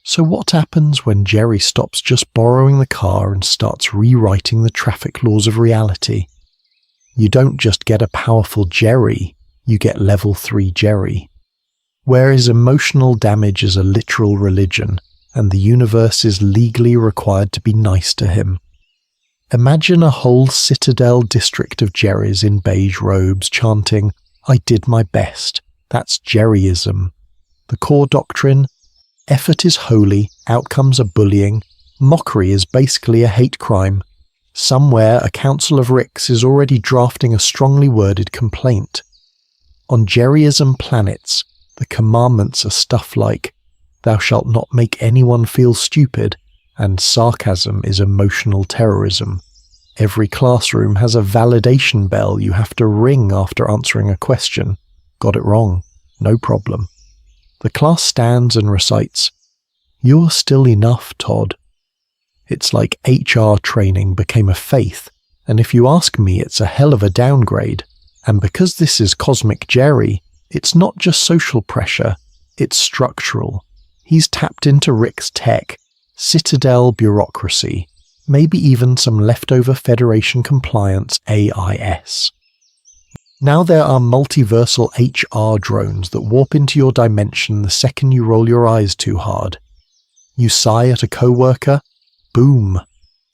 So what happens when Jerry stops just borrowing the car and starts rewriting the traffic laws of reality? You don't just get a powerful Jerry, you get level 3 Jerry. Where his emotional damage is a literal religion, and the universe is legally required to be nice to him. Imagine a whole Citadel district of Jerrys in beige robes chanting, "I did my best." That's Jerryism. The core doctrine: effort is holy, outcomes are bullying, mockery is basically a hate crime. Somewhere a council of Ricks is already drafting a strongly worded complaint. On Jerryism planets, the commandments are stuff like, "Thou shalt not make anyone feel stupid," and sarcasm is emotional terrorism. Every classroom has a validation bell you have to ring after answering a question. Got it wrong? No problem. The class stands and recites, "You're still enough, Todd." It's like HR training became a faith, and if you ask me, it's a hell of a downgrade. And because this is Cosmic Jerry, it's not just social pressure, it's structural. He's tapped into Rick's tech, Citadel bureaucracy, maybe even some leftover Federation compliance AIS. Now there are multiversal HR drones that warp into your dimension the second you roll your eyes too hard. You sigh at a coworker, boom.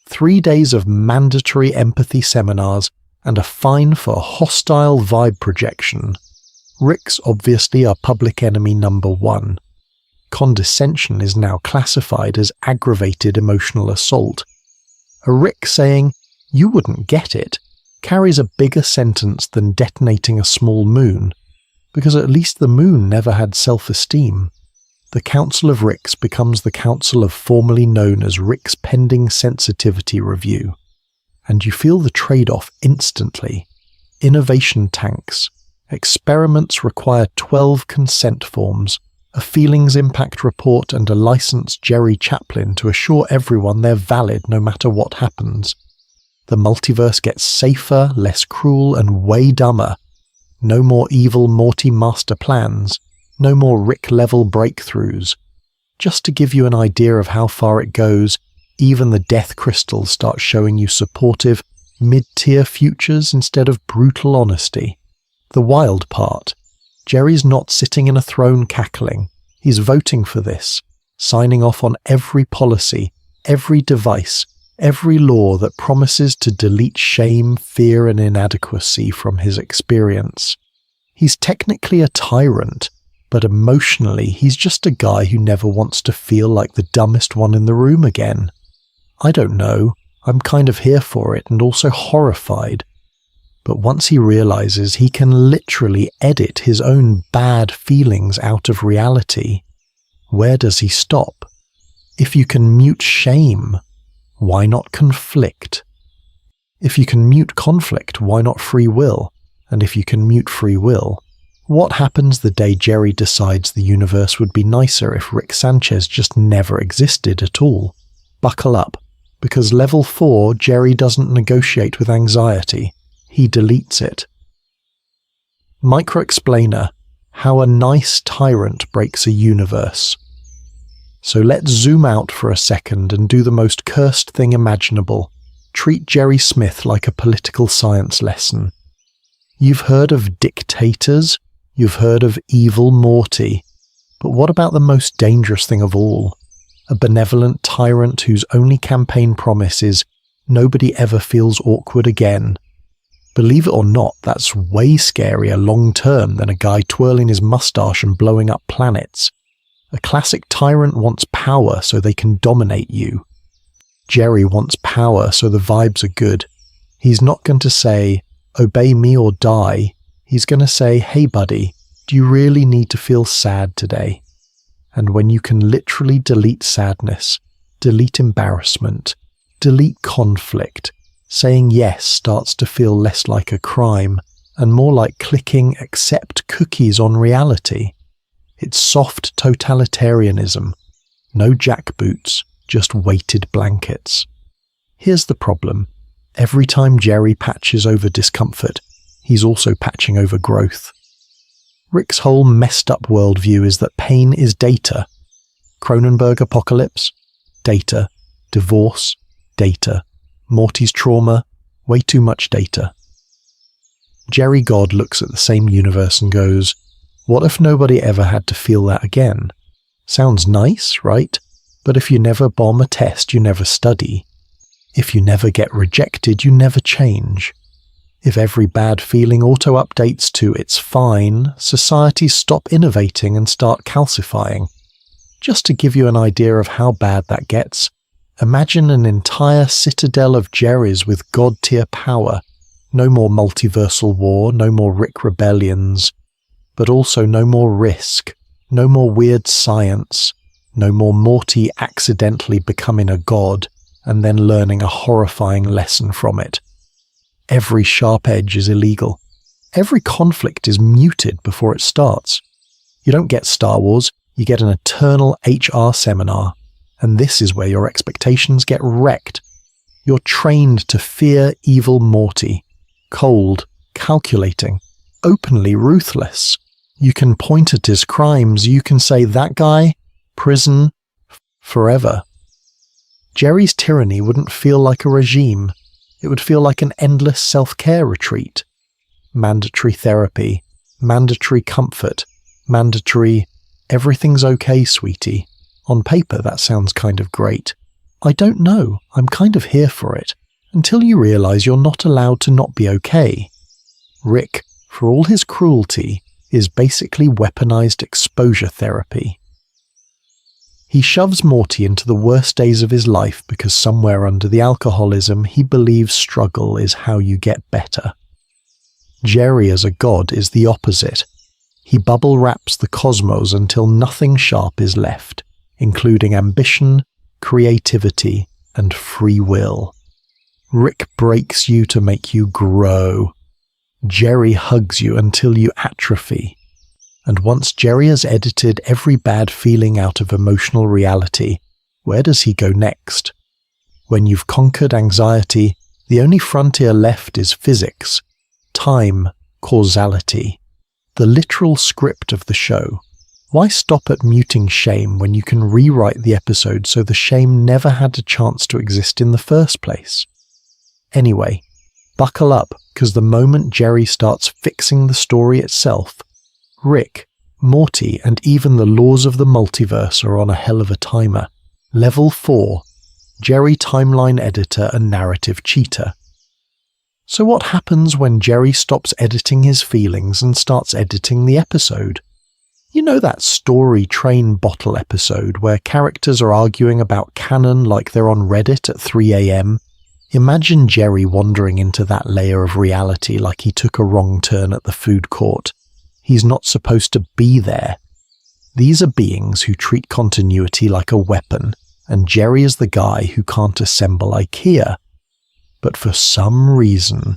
3 days of mandatory empathy seminars and a fine for hostile vibe projection. Ricks obviously are public enemy number 1. Condescension is now classified as aggravated emotional assault. A Rick saying, "You wouldn't get it," carries a bigger sentence than detonating a small moon, because at least the moon never had self-esteem. The Council of Ricks becomes the council of formerly known as Rick's Pending Sensitivity Review. And you feel the trade-off instantly. Innovation tanks. Experiments require 12 consent forms, a feelings impact report and a licensed Jerry chaplain to assure everyone they're valid no matter what happens. The multiverse gets safer, less cruel, and way dumber. No more evil Morty master plans. No more Rick-level breakthroughs. Just to give you an idea of how far it goes, even the death crystals start showing you supportive, mid-tier futures instead of brutal honesty. The wild part: Jerry's not sitting in a throne cackling. He's voting for this, signing off on every policy, every device, every law that promises to delete shame, fear, and inadequacy from his experience. He's technically a tyrant, but emotionally he's just a guy who never wants to feel like the dumbest one in the room again. I don't know, I'm kind of here for it and also horrified. But once he realizes he can literally edit his own bad feelings out of reality, where does he stop? If you can mute shame, why not conflict? If you can mute conflict, why not free will? And if you can mute free will, what happens the day Jerry decides the universe would be nicer if Rick Sanchez just never existed at all? Buckle up, because level 4 Jerry doesn't negotiate with anxiety. He deletes it. Micro-explainer: how a nice tyrant breaks a universe. So let's zoom out for a second and do the most cursed thing imaginable. Treat Jerry Smith like a political science lesson. You've heard of dictators, you've heard of evil Morty, but what about the most dangerous thing of all? A benevolent tyrant whose only campaign promise is, "Nobody ever feels awkward again." Believe it or not, that's way scarier long-term than a guy twirling his mustache and blowing up planets. A classic tyrant wants power so they can dominate you. Jerry wants power so the vibes are good. He's not going to say, "Obey me or die." He's going to say, "Hey buddy, do you really need to feel sad today?" And when you can literally delete sadness, delete embarrassment, delete conflict, saying yes starts to feel less like a crime and more like clicking accept cookies on reality. It's soft totalitarianism. No jackboots, just weighted blankets. Here's the problem. Every time Jerry patches over discomfort, he's also patching over growth. Rick's whole messed up worldview is that pain is data. Cronenberg apocalypse, data. Divorce, data. Morty's trauma, way too much data. Jerry God looks at the same universe and goes, what if nobody ever had to feel that again? Sounds nice, right? But if you never bomb a test, you never study. If you never get rejected, you never change. If every bad feeling auto-updates to "it's fine," societies stop innovating and start calcifying. Just to give you an idea of how bad that gets, imagine an entire citadel of Jerrys with god-tier power. No more multiversal war, no more Rick rebellions, but also no more risk, no more weird science, no more Morty accidentally becoming a god and then learning a horrifying lesson from it. Every sharp edge is illegal. Every conflict is muted before it starts. You don't get Star Wars, you get an eternal HR seminar, and this is where your expectations get wrecked. You're trained to fear evil Morty, cold, calculating, openly ruthless. You can point at his crimes, you can say, "That guy, prison, forever." Jerry's tyranny wouldn't feel like a regime. It would feel like an endless self-care retreat. Mandatory therapy, mandatory comfort, mandatory, "everything's okay, sweetie." On paper, that sounds kind of great. I don't know, I'm kind of here for it, until you realize you're not allowed to not be okay. Rick, for all his cruelty, is basically weaponized exposure therapy. He shoves Morty into the worst days of his life because somewhere under the alcoholism he believes struggle is how you get better. Jerry as a god is the opposite. He bubble wraps the cosmos until nothing sharp is left, including ambition, creativity, and free will. Rick breaks you to make you grow. Jerry hugs you until you atrophy. And once Jerry has edited every bad feeling out of emotional reality, where does he go next? When you've conquered anxiety, the only frontier left is physics, time, causality, the literal script of the show. Why stop at muting shame when you can rewrite the episode so the shame never had a chance to exist in the first place? Anyway, buckle up, because the moment Jerry starts fixing the story itself, Rick, Morty, and even the laws of the multiverse are on a hell of a timer. Level 4, Jerry Timeline Editor and Narrative Cheater. So what happens when Jerry stops editing his feelings and starts editing the episode? You know that story train bottle episode where characters are arguing about canon like they're on Reddit at 3 a.m? Imagine Jerry wandering into that layer of reality like he took a wrong turn at the food court. He's not supposed to be there. These are beings who treat continuity like a weapon, and Jerry is the guy who can't assemble IKEA. But for some reason,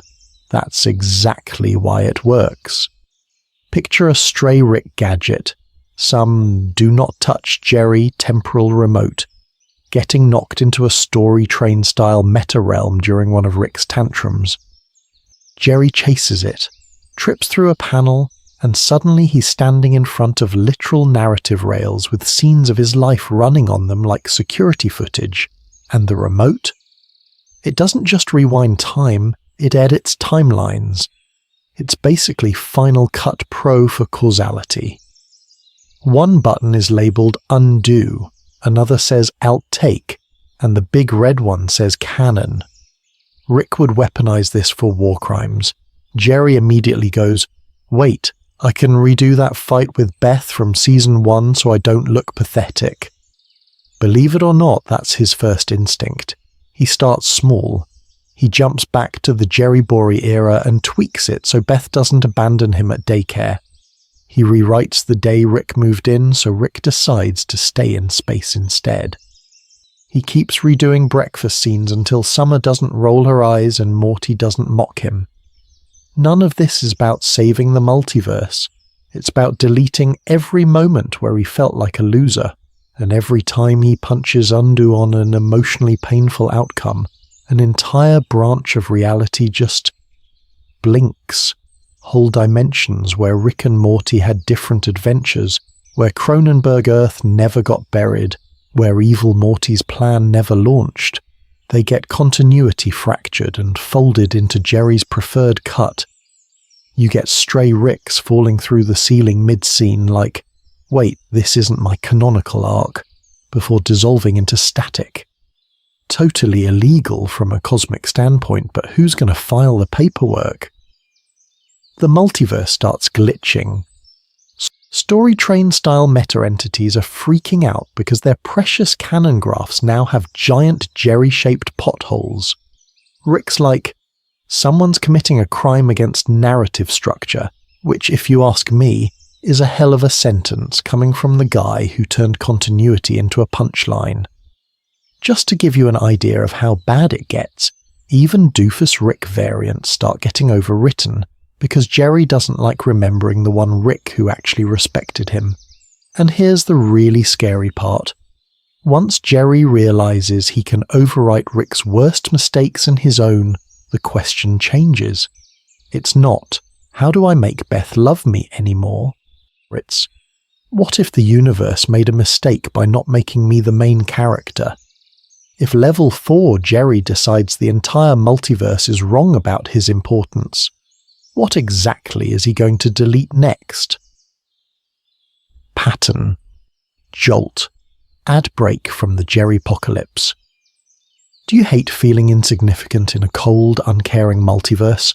that's exactly why it works. Picture a stray Rick gadget, some do not touch Jerry temporal remote, getting knocked into a story train style meta realm during one of Rick's tantrums. Jerry chases it, trips through a panel, and suddenly he's standing in front of literal narrative rails with scenes of his life running on them like security footage. And the remote? It doesn't just rewind time, it edits timelines. It's basically Final Cut Pro for causality. One button is labeled undo, another says outtake, and the big red one says canon. Rick would weaponize this for war crimes. Jerry immediately goes, "Wait, I can redo that fight with Beth from season 1 so I don't look pathetic." Believe it or not, that's his first instinct. He starts small. He jumps back to the Jerry Bory era and tweaks it so Beth doesn't abandon him at daycare. He rewrites the day Rick moved in so Rick decides to stay in space instead. He keeps redoing breakfast scenes until Summer doesn't roll her eyes and Morty doesn't mock him. None of this is about saving the multiverse. It's about deleting every moment where he felt like a loser, and every time he punches undo on an emotionally painful outcome, an entire branch of reality just blinks. Whole dimensions where Rick and Morty had different adventures, where Cronenberg Earth never got buried, where evil Morty's plan never launched. They get continuity fractured and folded into Jerry's preferred cut. You get stray Ricks falling through the ceiling mid-scene like, wait, this isn't my canonical arc, before dissolving into static. Totally illegal from a cosmic standpoint, but who's going to file the paperwork? The multiverse starts glitching. Story train-style meta-entities are freaking out because their precious canon graphs now have giant Jerry-shaped potholes. Rick's like, someone's committing a crime against narrative structure, which, if you ask me, is a hell of a sentence coming from the guy who turned continuity into a punchline. Just to give you an idea of how bad it gets, even Doofus Rick variants start getting overwritten because Jerry doesn't like remembering the one Rick who actually respected him. And here's the really scary part. Once Jerry realizes he can overwrite Rick's worst mistakes and his own, the question changes. It's not, how do I make Beth love me anymore? It's, what if the universe made a mistake by not making me the main character? If level 4 Jerry decides the entire multiverse is wrong about his importance, what exactly is he going to delete next? Pattern. Jolt. Ad break from the Jerrypocalypse. Do you hate feeling insignificant in a cold, uncaring multiverse?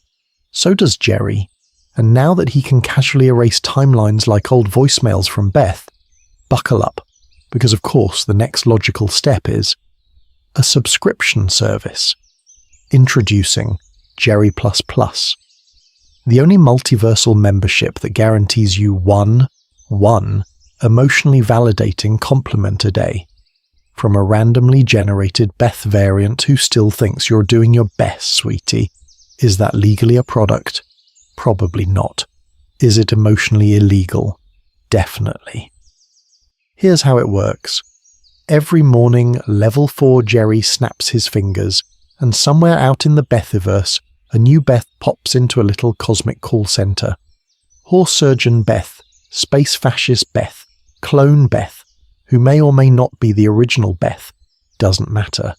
So does Jerry. And now that he can casually erase timelines like old voicemails from Beth, buckle up, because of course the next logical step is a subscription service. Introducing Jerry++. The only multiversal membership that guarantees you one emotionally validating compliment a day. From a randomly generated Beth variant who still thinks you're doing your best, sweetie. Is that legally a product? Probably not. Is it emotionally illegal? Definitely. Here's how it works. Every morning, level 4 Jerry snaps his fingers, and somewhere out in the Bethiverse, a new Beth pops into a little cosmic call center. Horse surgeon Beth, space fascist Beth, clone Beth, who may or may not be the original Beth, doesn't matter.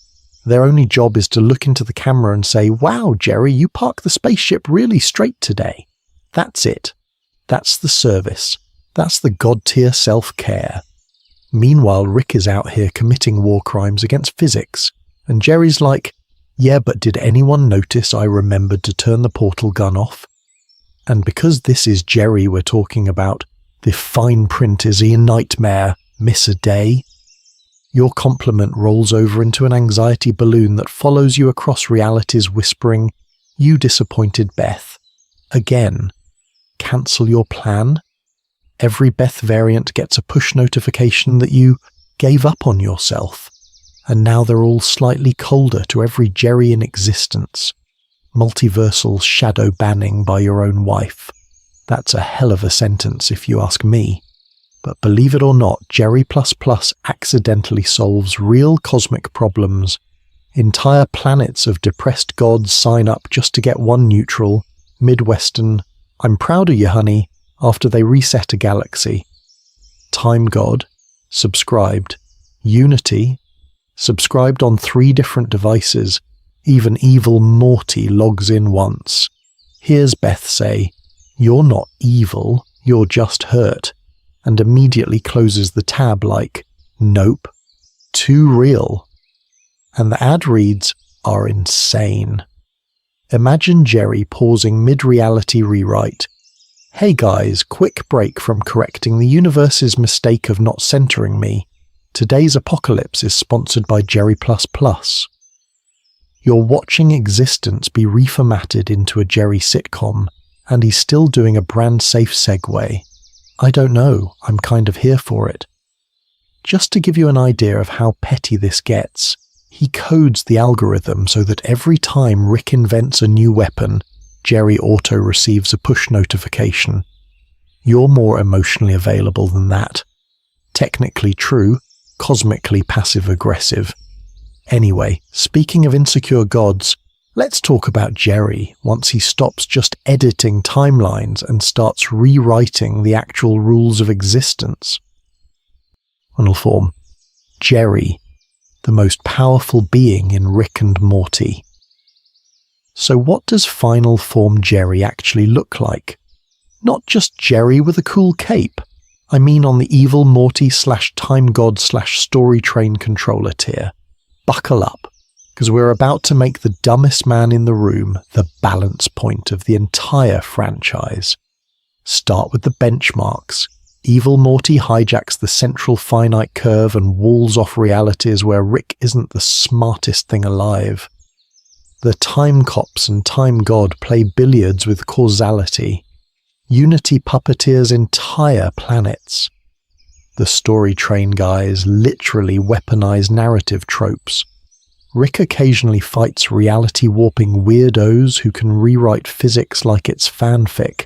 Their only job is to look into the camera and say, "Wow, Jerry, you parked the spaceship really straight today." That's it. That's the service. That's the god-tier self-care. Meanwhile, Rick is out here committing war crimes against physics, and Jerry's like, "Yeah, but did anyone notice I remembered to turn the portal gun off?" And because this is Jerry we're talking about, the fine print is a nightmare. Miss a day? Your compliment rolls over into an anxiety balloon that follows you across realities whispering, "You disappointed Beth." Again. Cancel your plan? Every Beth variant gets a push notification that you gave up on yourself, and now they're all slightly colder to every Jerry in existence. Multiversal shadow banning by your own wife. That's a hell of a sentence if you ask me. But believe it or not, Jerry++ accidentally solves real cosmic problems. Entire planets of depressed gods sign up just to get one neutral, Midwestern, "I'm proud of you, honey," after they reset a galaxy. Time God, subscribed. Unity, subscribed on 3 different devices. Even evil Morty logs in once. Here's Beth say, "You're not evil, you're just hurt," and immediately closes the tab like, "Nope, too real." And the ad reads are insane. Imagine Jerry pausing mid-reality rewrite. "Hey guys, quick break from correcting the universe's mistake of not centering me. Today's apocalypse is sponsored by Jerry++. You're watching existence be reformatted into a Jerry sitcom, and he's still doing a brand-safe segue. I don't know, I'm kind of here for it. Just to give you an idea of how petty this gets, he codes the algorithm so that every time Rick invents a new weapon, Jerry auto receives a push notification. You're more emotionally available than that. Technically true, cosmically passive-aggressive. Anyway, speaking of insecure gods, let's talk about Jerry once he stops just editing timelines and starts rewriting the actual rules of existence. Final form. Jerry, the most powerful being in Rick and Morty. So what does final form Jerry actually look like? Not just Jerry with a cool cape. I mean on the evil Morty/time god/story train controller tier. Buckle up, because we're about to make the dumbest man in the room the balance point of the entire franchise. Start with the benchmarks. Evil Morty hijacks the central finite curve and walls off realities where Rick isn't the smartest thing alive. The time cops and time god play billiards with causality. Unity puppeteers entire planets. The story train guys literally weaponize narrative tropes. Rick occasionally fights reality-warping weirdos who can rewrite physics like it's fanfic.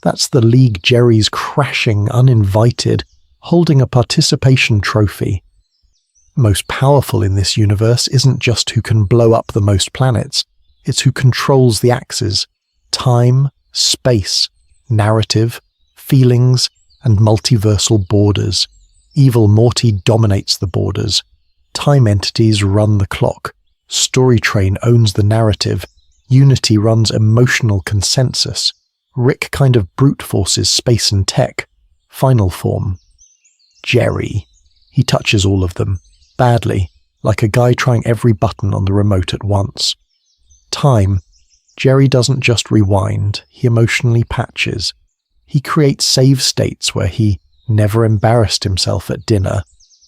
That's the league Jerry's crashing uninvited, holding a participation trophy. Most powerful in this universe isn't just who can blow up the most planets, it's who controls the axes: time, space, narrative, feelings, and multiversal borders. Evil Morty dominates the borders. Time entities run the clock. Story Train owns the narrative. Unity runs emotional consensus. Rick kind of brute forces space and tech. Final form. Jerry. He touches all of them. Badly, like a guy trying every button on the remote at once. Time. Jerry doesn't just rewind, he emotionally patches. He creates save states where he never embarrassed himself at dinner,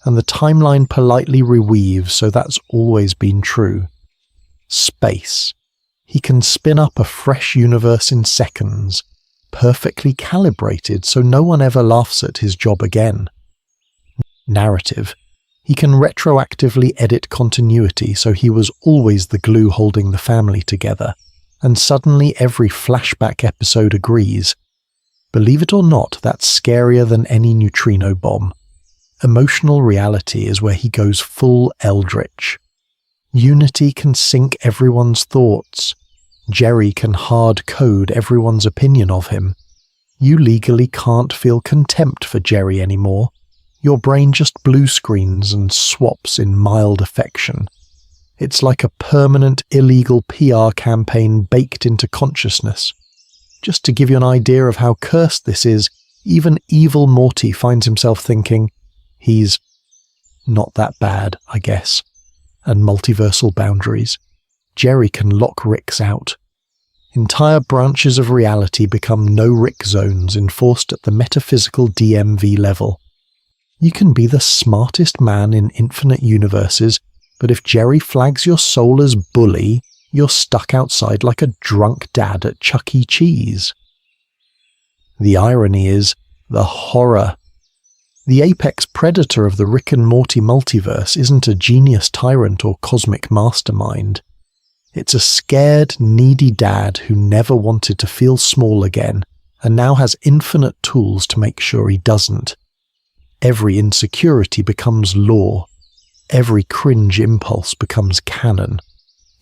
and the timeline politely reweaves so that's always been true. Space. He can spin up a fresh universe in seconds, perfectly calibrated so no one ever laughs at his job again. Narrative. He can retroactively edit continuity so he was always the glue holding the family together, and suddenly every flashback episode agrees. Believe it or not, that's scarier than any neutrino bomb. Emotional reality is where he goes full eldritch. Unity can sync everyone's thoughts. Jerry can hard code everyone's opinion of him. You legally can't feel contempt for Jerry anymore. Your brain just blue screens and swaps in mild affection. It's like a permanent illegal PR campaign baked into consciousness. Just to give you an idea of how cursed this is, even evil Morty finds himself thinking, he's not that bad, I guess. And multiversal boundaries. Jerry can lock Ricks out. Entire branches of reality become no-Rick zones enforced at the metaphysical DMV level. You can be the smartest man in infinite universes, but if Jerry flags your soul as bully, you're stuck outside like a drunk dad at Chuck E. Cheese. The irony is, the horror. The apex predator of the Rick and Morty multiverse isn't a genius tyrant or cosmic mastermind. It's a scared, needy dad who never wanted to feel small again, and now has infinite tools to make sure he doesn't. Every insecurity becomes law. Every cringe impulse becomes canon.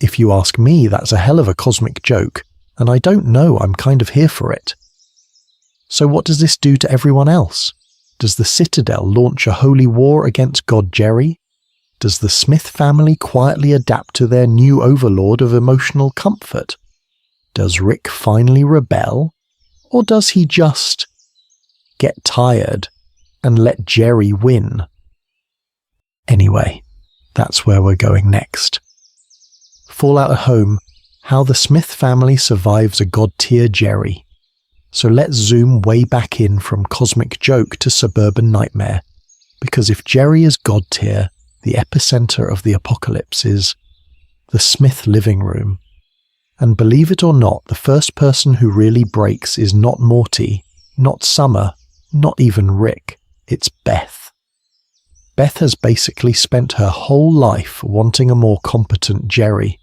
If you ask me, that's a hell of a cosmic joke, and I don't know, I'm kind of here for it. So what does this do to everyone else? Does the Citadel launch a holy war against God Jerry? Does the Smith family quietly adapt to their new overlord of emotional comfort? Does Rick finally rebel? Or does he just get tired and let Jerry win? Anyway, that's where we're going next. Fallout at Home, how the Smith family survives a god-tier Jerry. So let's zoom way back in from cosmic joke to suburban nightmare, because if Jerry is god-tier, the epicenter of the apocalypse is the Smith living room. And believe it or not, the first person who really breaks is not Morty, not Summer, not even Rick. It's Beth. Beth has basically spent her whole life wanting a more competent Jerry.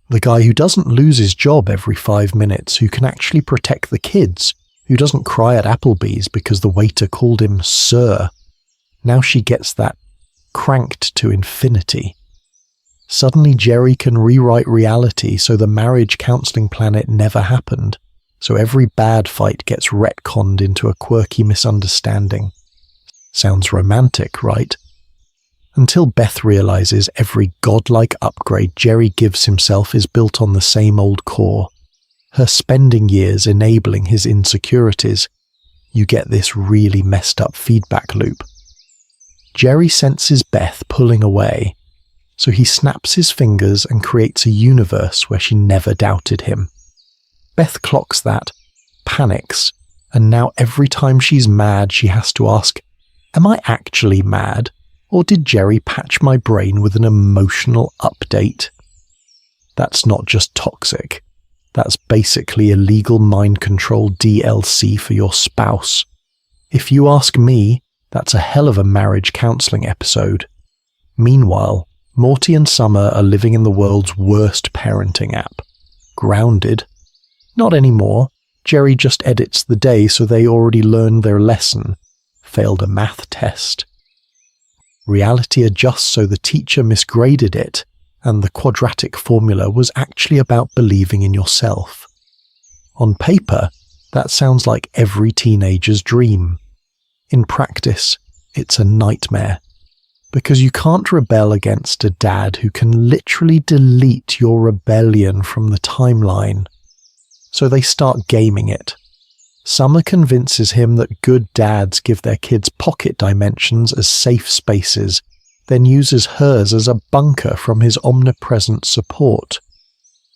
The guy who doesn't lose his job every 5 minutes, who can actually protect the kids, who doesn't cry at Applebee's because the waiter called him Sir. Now she gets that cranked to infinity. Suddenly Jerry can rewrite reality so the marriage counselling planet never happened, so every bad fight gets retconned into a quirky misunderstanding. Sounds romantic, right? Until Beth realizes every godlike upgrade Jerry gives himself is built on the same old core, her spending years enabling his insecurities. You get this really messed up feedback loop. Jerry senses Beth pulling away, so he snaps his fingers and creates a universe where she never doubted him. Beth clocks that, panics, and now every time she's mad she has to ask, am I actually mad, or did Jerry patch my brain with an emotional update? That's not just toxic, that's basically illegal mind control DLC for your spouse. If you ask me, that's a hell of a marriage counselling episode. Meanwhile, Morty and Summer are living in the world's worst parenting app, Grounded. Not anymore. Jerry just edits the day so they already learned their lesson, failed a math test. Reality adjusts so the teacher misgraded it, and the quadratic formula was actually about believing in yourself. On paper, that sounds like every teenager's dream. In practice, it's a nightmare. Because you can't rebel against a dad who can literally delete your rebellion from the timeline. So they start gaming it. Summer convinces him that good dads give their kids pocket dimensions as safe spaces, then uses hers as a bunker from his omnipresent support.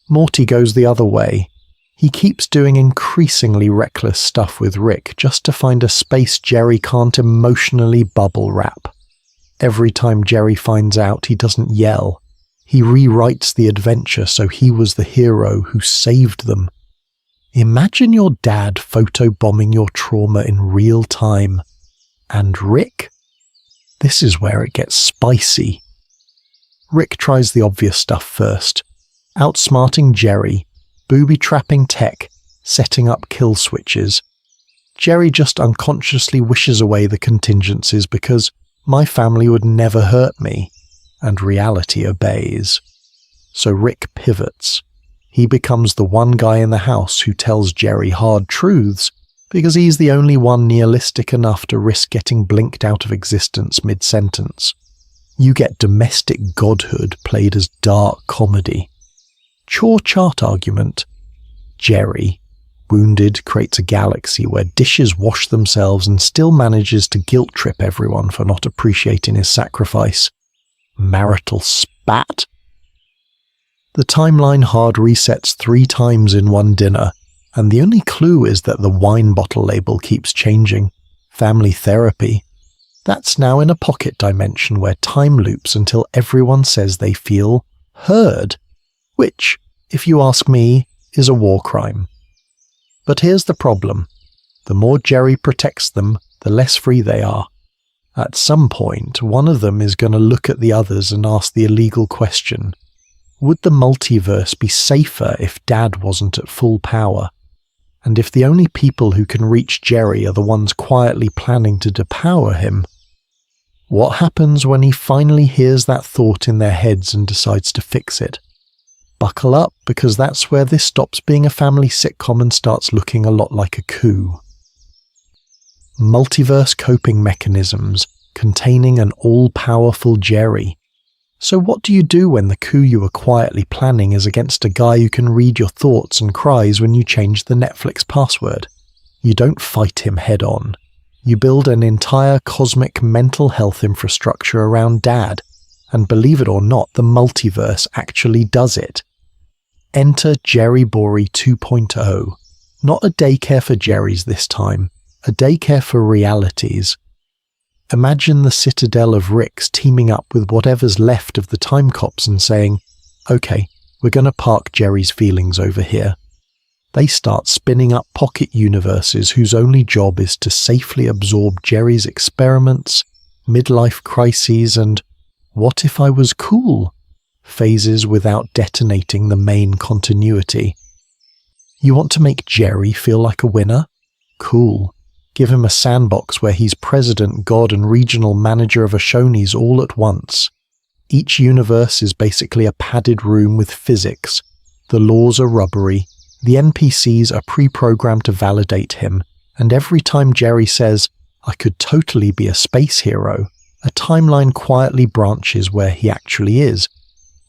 Morty goes the other way. He keeps doing increasingly reckless stuff with Rick just to find a space Jerry can't emotionally bubble wrap. Every time Jerry finds out, he doesn't yell. He rewrites the adventure so he was the hero who saved them. Imagine your dad photobombing your trauma in real time. And Rick? This is where it gets spicy. Rick tries the obvious stuff first. Outsmarting Jerry, booby-trapping tech, setting up kill switches. Jerry just unconsciously wishes away the contingencies because my family would never hurt me, and reality obeys. So Rick pivots. He becomes the one guy in the house who tells Jerry hard truths because he's the only one nihilistic enough to risk getting blinked out of existence mid-sentence. You get domestic godhood played as dark comedy. Chore chart argument. Jerry, wounded, creates a galaxy where dishes wash themselves and still manages to guilt-trip everyone for not appreciating his sacrifice. Marital spat? The timeline hard resets 3 times in one dinner, and the only clue is that the wine bottle label keeps changing. Family therapy. That's now in a pocket dimension where time loops until everyone says they feel heard, which, if you ask me, is a war crime. But here's the problem. The more Jerry protects them, the less free they are. At some point, one of them is going to look at the others and ask the illegal question. Would the multiverse be safer if Dad wasn't at full power? And if the only people who can reach Jerry are the ones quietly planning to depower him? What happens when he finally hears that thought in their heads and decides to fix it? Buckle up, because that's where this stops being a family sitcom and starts looking a lot like a coup. Multiverse coping mechanisms containing an all-powerful Jerry. So what do you do when the coup you were quietly planning is against a guy who can read your thoughts and cries when you change the Netflix password? You don't fight him head-on. You build an entire cosmic mental health infrastructure around Dad, and believe it or not, the multiverse actually does it. Enter Jerry Bory 2.0. Not a daycare for Jerrys this time, a daycare for realities. Imagine the citadel of Ricks teaming up with whatever's left of the time cops and saying, Okay, we're going to park Jerry's feelings over here. They start spinning up pocket universes whose only job is to safely absorb Jerry's experiments, midlife crises, and what if I was cool phases without detonating the main continuity. You want to make Jerry feel like a winner? Cool. Give him a sandbox where he's president, god, and regional manager of a Shoney's all at once. Each universe is basically a padded room with physics. The laws are rubbery. The NPCs are pre-programmed to validate him, and every time Jerry says, "I could totally be a space hero," a timeline quietly branches where he actually is.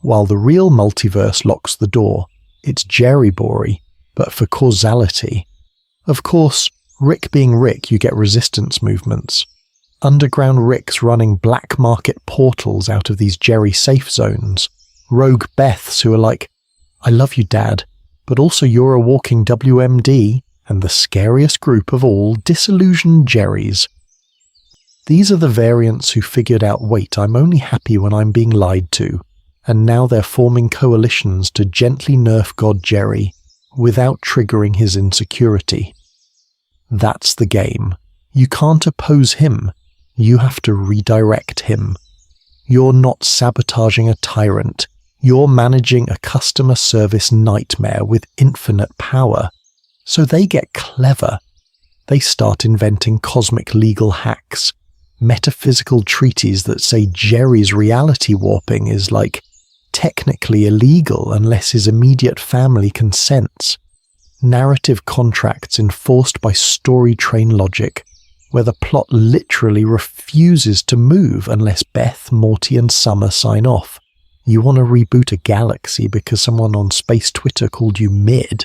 While the real multiverse locks the door, it's Jerry-bory, but for causality. Of course, Rick being Rick, you get resistance movements. Underground Ricks running black market portals out of these Jerry safe zones. Rogue Beths who are like, "I love you, Dad, but also you're a walking WMD," and the scariest group of all, disillusioned Jerrys. These are the variants who figured out, wait, I'm only happy when I'm being lied to, and now they're forming coalitions to gently nerf God Jerry without triggering his insecurity. That's the game. You can't oppose him. You have to redirect him. You're not sabotaging a tyrant. You're managing a customer service nightmare with infinite power. So they get clever. They start inventing cosmic legal hacks, metaphysical treaties that say Jerry's reality warping is like technically illegal unless his immediate family consents. Narrative contracts enforced by story train logic, where the plot literally refuses to move unless Beth, Morty, and Summer sign off. You want to reboot a galaxy because someone on space Twitter called you mid?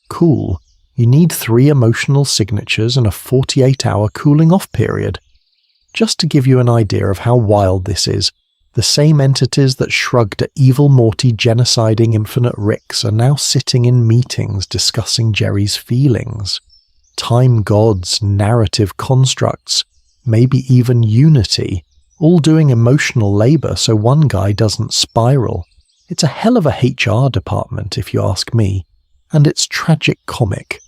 Cool. You need 3 emotional signatures and a 48-hour cooling off period. Just to give you an idea of how wild this is, the same entities that shrugged at evil Morty genociding infinite Ricks are now sitting in meetings discussing Jerry's feelings. Time gods, narrative constructs, maybe even unity, all doing emotional labor so one guy doesn't spiral. It's a hell of a HR department, if you ask me, and it's tragic comic.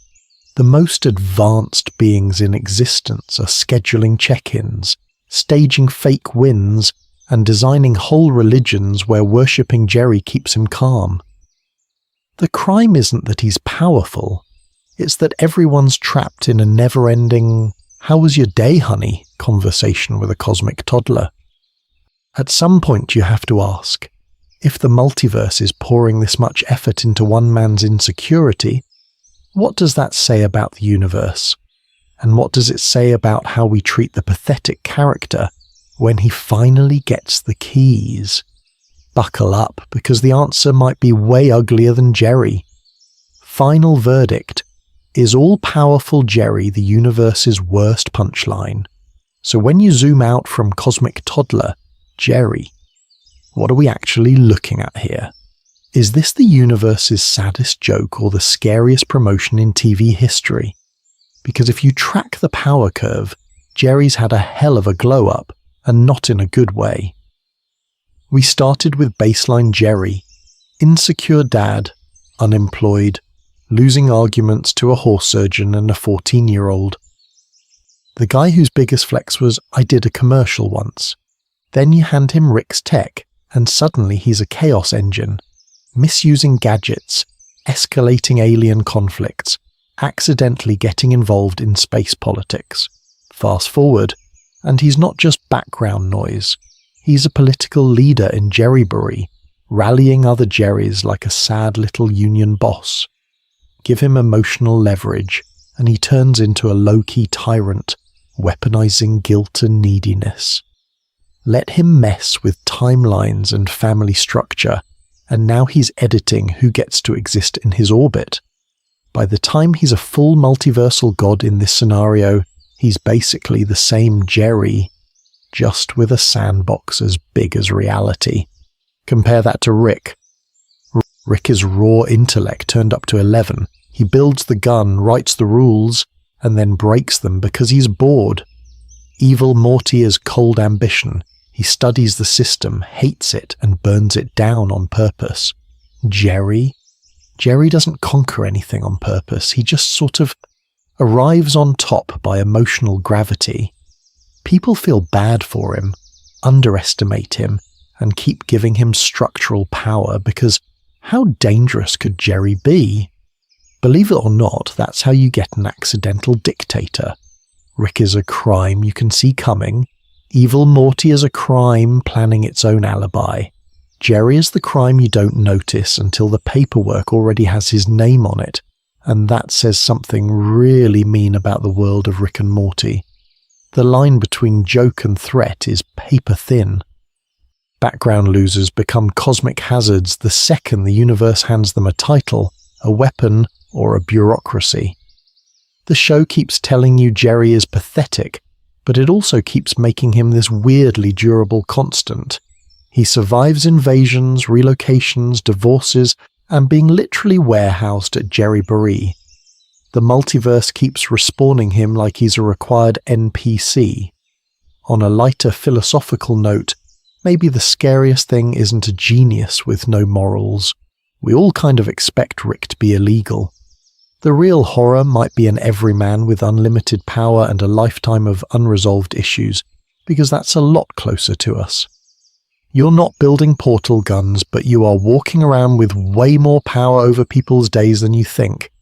The most advanced beings in existence are scheduling check-ins, staging fake wins, and designing whole religions where worshipping Jerry keeps him calm. The crime isn't that he's powerful, it's that everyone's trapped in a never-ending "how was your day, honey?" conversation with a cosmic toddler. At some point you have to ask, if the multiverse is pouring this much effort into one man's insecurity, what does that say about the universe? And what does it say about how we treat the pathetic character when he finally gets the keys? Buckle up, because the answer might be way uglier than Jerry. Final verdict: is all-powerful Jerry the universe's worst punchline? So when you zoom out from cosmic toddler, Jerry, what are we actually looking at here? Is this the universe's saddest joke or the scariest promotion in TV history? Because if you track the power curve, Jerry's had a hell of a glow-up, and not in a good way. We started with baseline Jerry, insecure dad, unemployed, losing arguments to a horse surgeon and a 14-year-old. The guy whose biggest flex was, "I did a commercial once." Then you hand him Rick's tech, and suddenly he's a chaos engine, misusing gadgets, escalating alien conflicts, accidentally getting involved in space politics. Fast forward, and he's not just background noise. He's a political leader in Jerrybury, rallying other Jerrys like a sad little union boss. Give him emotional leverage, and he turns into a low-key tyrant, weaponizing guilt and neediness. Let him mess with timelines and family structure, and now he's editing who gets to exist in his orbit. By the time he's a full multiversal god in this scenario, he's basically the same Jerry, just with a sandbox as big as reality. Compare that to Rick. Rick is raw intellect turned up to 11. He builds the gun, writes the rules, and then breaks them because he's bored. Evil Morty is cold ambition. He studies the system, hates it, and burns it down on purpose. Jerry? Jerry doesn't conquer anything on purpose. He just sort of arrives on top by emotional gravity. People feel bad for him, underestimate him, and keep giving him structural power because how dangerous could Jerry be? Believe it or not, that's how you get an accidental dictator. Rick is a crime you can see coming. Evil Morty is a crime planning its own alibi. Jerry is the crime you don't notice until the paperwork already has his name on it, and that says something really mean about the world of Rick and Morty. The line between joke and threat is paper thin. Background losers become cosmic hazards the second the universe hands them a title, a weapon, or a bureaucracy. The show keeps telling you Jerry is pathetic, but it also keeps making him this weirdly durable constant. He survives invasions, relocations, divorces, and being literally warehoused at Jerry Boree. The multiverse keeps respawning him like he's a required NPC. On a lighter philosophical note, maybe the scariest thing isn't a genius with no morals. We all kind of expect Rick to be illegal. The real horror might be an everyman with unlimited power and a lifetime of unresolved issues, because that's a lot closer to us. You're not building portal guns, but you are walking around with way more power over people's days than you think.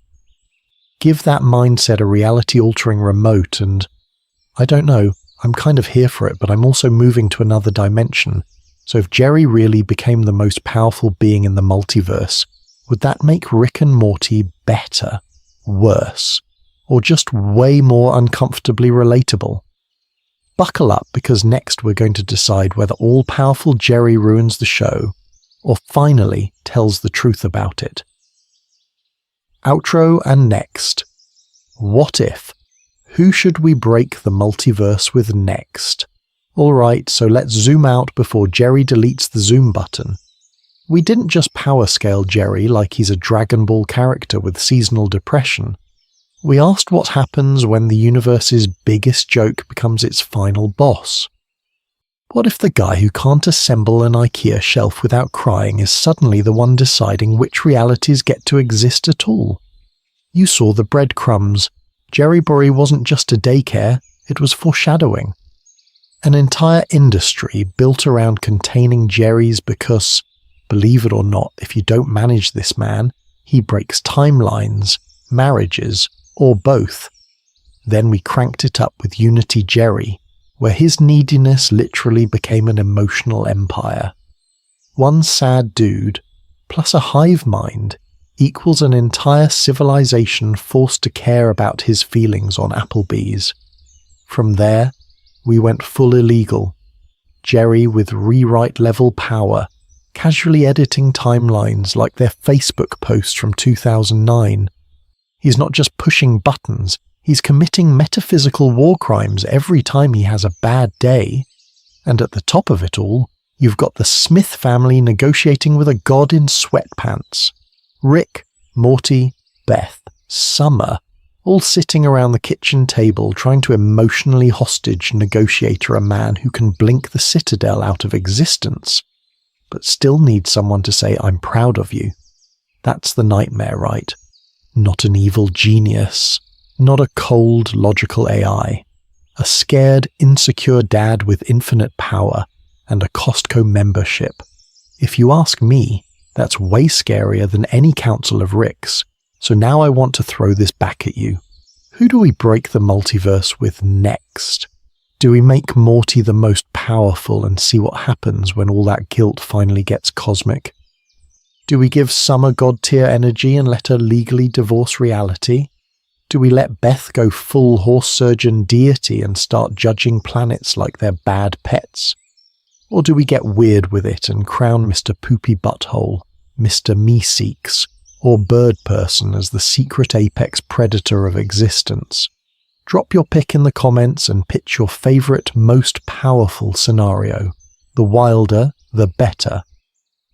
Give that mindset a reality-altering remote and, I don't know, I'm kind of here for it, but I'm also moving to another dimension. So if Jerry really became the most powerful being in the multiverse, would that make Rick and Morty better, worse, or just way more uncomfortably relatable? Buckle up, because next we're going to decide whether all-powerful Jerry ruins the show, or finally tells the truth about it. Outro and next. What if? Who should we break the multiverse with next? Alright, so let's zoom out before Jerry deletes the zoom button. We didn't just power scale Jerry like he's a Dragon Ball character with seasonal depression. We asked what happens when the universe's biggest joke becomes its final boss. What if the guy who can't assemble an IKEA shelf without crying is suddenly the one deciding which realities get to exist at all? You saw the breadcrumbs. Jerry Boree wasn't just a daycare, it was foreshadowing. An entire industry built around containing Jerry's because, believe it or not, if you don't manage this man, he breaks timelines, marriages, or both. Then we cranked it up with Unity Jerry, where his neediness literally became an emotional empire. One sad dude, plus a hive mind, equals an entire civilization forced to care about his feelings on Applebee's. From there, we went full illegal. Jerry with rewrite-level power, casually editing timelines like their Facebook posts from 2009. He's not just pushing buttons, he's committing metaphysical war crimes every time he has a bad day. And at the top of it all, you've got the Smith family negotiating with a god in sweatpants. Rick, Morty, Beth, Summer, all sitting around the kitchen table trying to emotionally hostage negotiate a man who can blink the Citadel out of existence, but still needs someone to say, "I'm proud of you." That's the nightmare, right? Not an evil genius, not a cold, logical AI, a scared, insecure dad with infinite power and a Costco membership. If you ask me, that's way scarier than any council of Ricks, so now I want to throw this back at you. Who do we break the multiverse with next? Do we make Morty the most powerful and see what happens when all that guilt finally gets cosmic? Do we give Summer god-tier energy and let her legally divorce reality? Do we let Beth go full horse surgeon deity and start judging planets like they're bad pets? Or do we get weird with it and crown Mr. Poopy Butthole, Mr. Meeseeks, or Bird Person as the secret apex predator of existence? Drop your pick in the comments and pitch your favourite, most powerful scenario. The wilder, the better.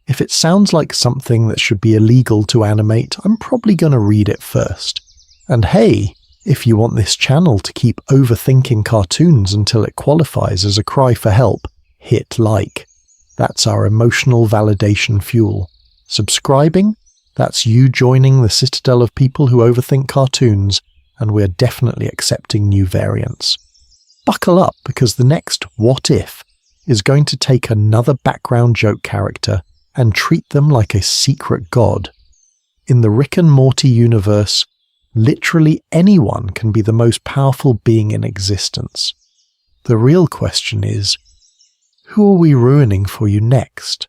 If it sounds like something that should be illegal to animate, I'm probably going to read it first. And hey, if you want this channel to keep overthinking cartoons until it qualifies as a cry for help, hit like. That's our emotional validation fuel. Subscribing? That's you joining the citadel of people who overthink cartoons, and we're definitely accepting new variants. Buckle up, because the next What If is going to take another background joke character and treat them like a secret god. In the Rick and Morty universe, literally anyone can be the most powerful being in existence. The real question is, who are we ruining for you next?